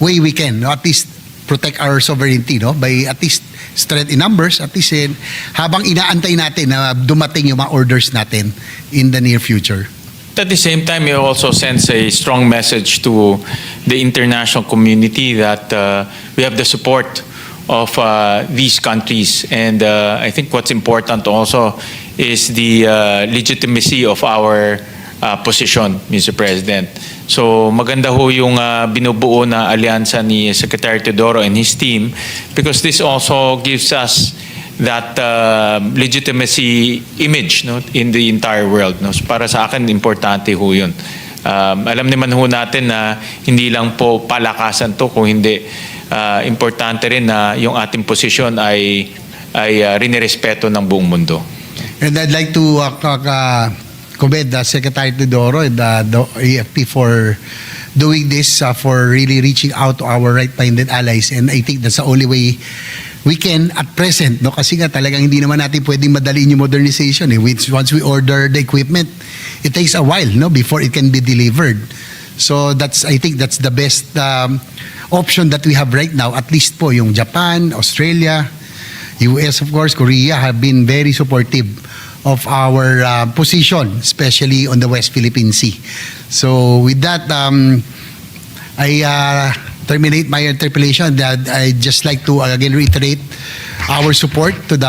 Speaker 1: way we can, no, at least protect our sovereignty, no, by at least strength in numbers, at least habang inaantay natin na dumating yung mga orders natin in the near future.
Speaker 4: At the same time, it also sends a strong message to the international community that we have the support of these countries. And I think what's important also is the legitimacy of our position, Mr. President. So maganda ho yung binubuo na alyansa ni Secretary Teodoro and his team because this also gives us that legitimacy image, no, in the entire world. No? So para sa akin, importante ho yun. Alam naman ho natin na hindi lang po palakasan to, kung hindi importante rin na yung ating posisyon ay rinirespeto ng buong mundo.
Speaker 1: And I'd like to commend the Secretary Teodoro and the AFP for doing this, for really reaching out to our right-minded allies. And I think that's the only way we can at present, no? Kasi nga talagang hindi naman natin pwedeng madaliin yung modernization. Once we order the equipment, it takes a while, no, before it can be delivered. So I think that's the best option that we have right now. At least po yung Japan, Australia, US, of course, Korea have been very supportive of our position, especially on the West Philippine Sea. So with that, I terminate my interpellation. That I just like to again reiterate our support to the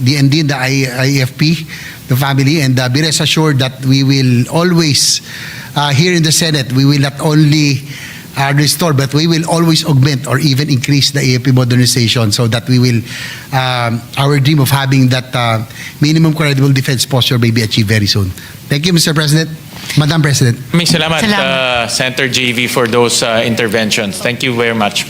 Speaker 1: DND and the IFP, the family, and be rest assured that we will always, here in the Senate, we will not only restore, but we will always augment or even increase the AFP modernization so that we will, our dream of having that minimum credible defense posture may be achieved very soon. Thank you, Mr. President. Madam President.
Speaker 4: Maraming salamat,
Speaker 5: Salamat.
Speaker 4: Senator JV, for those interventions. Thank you very much.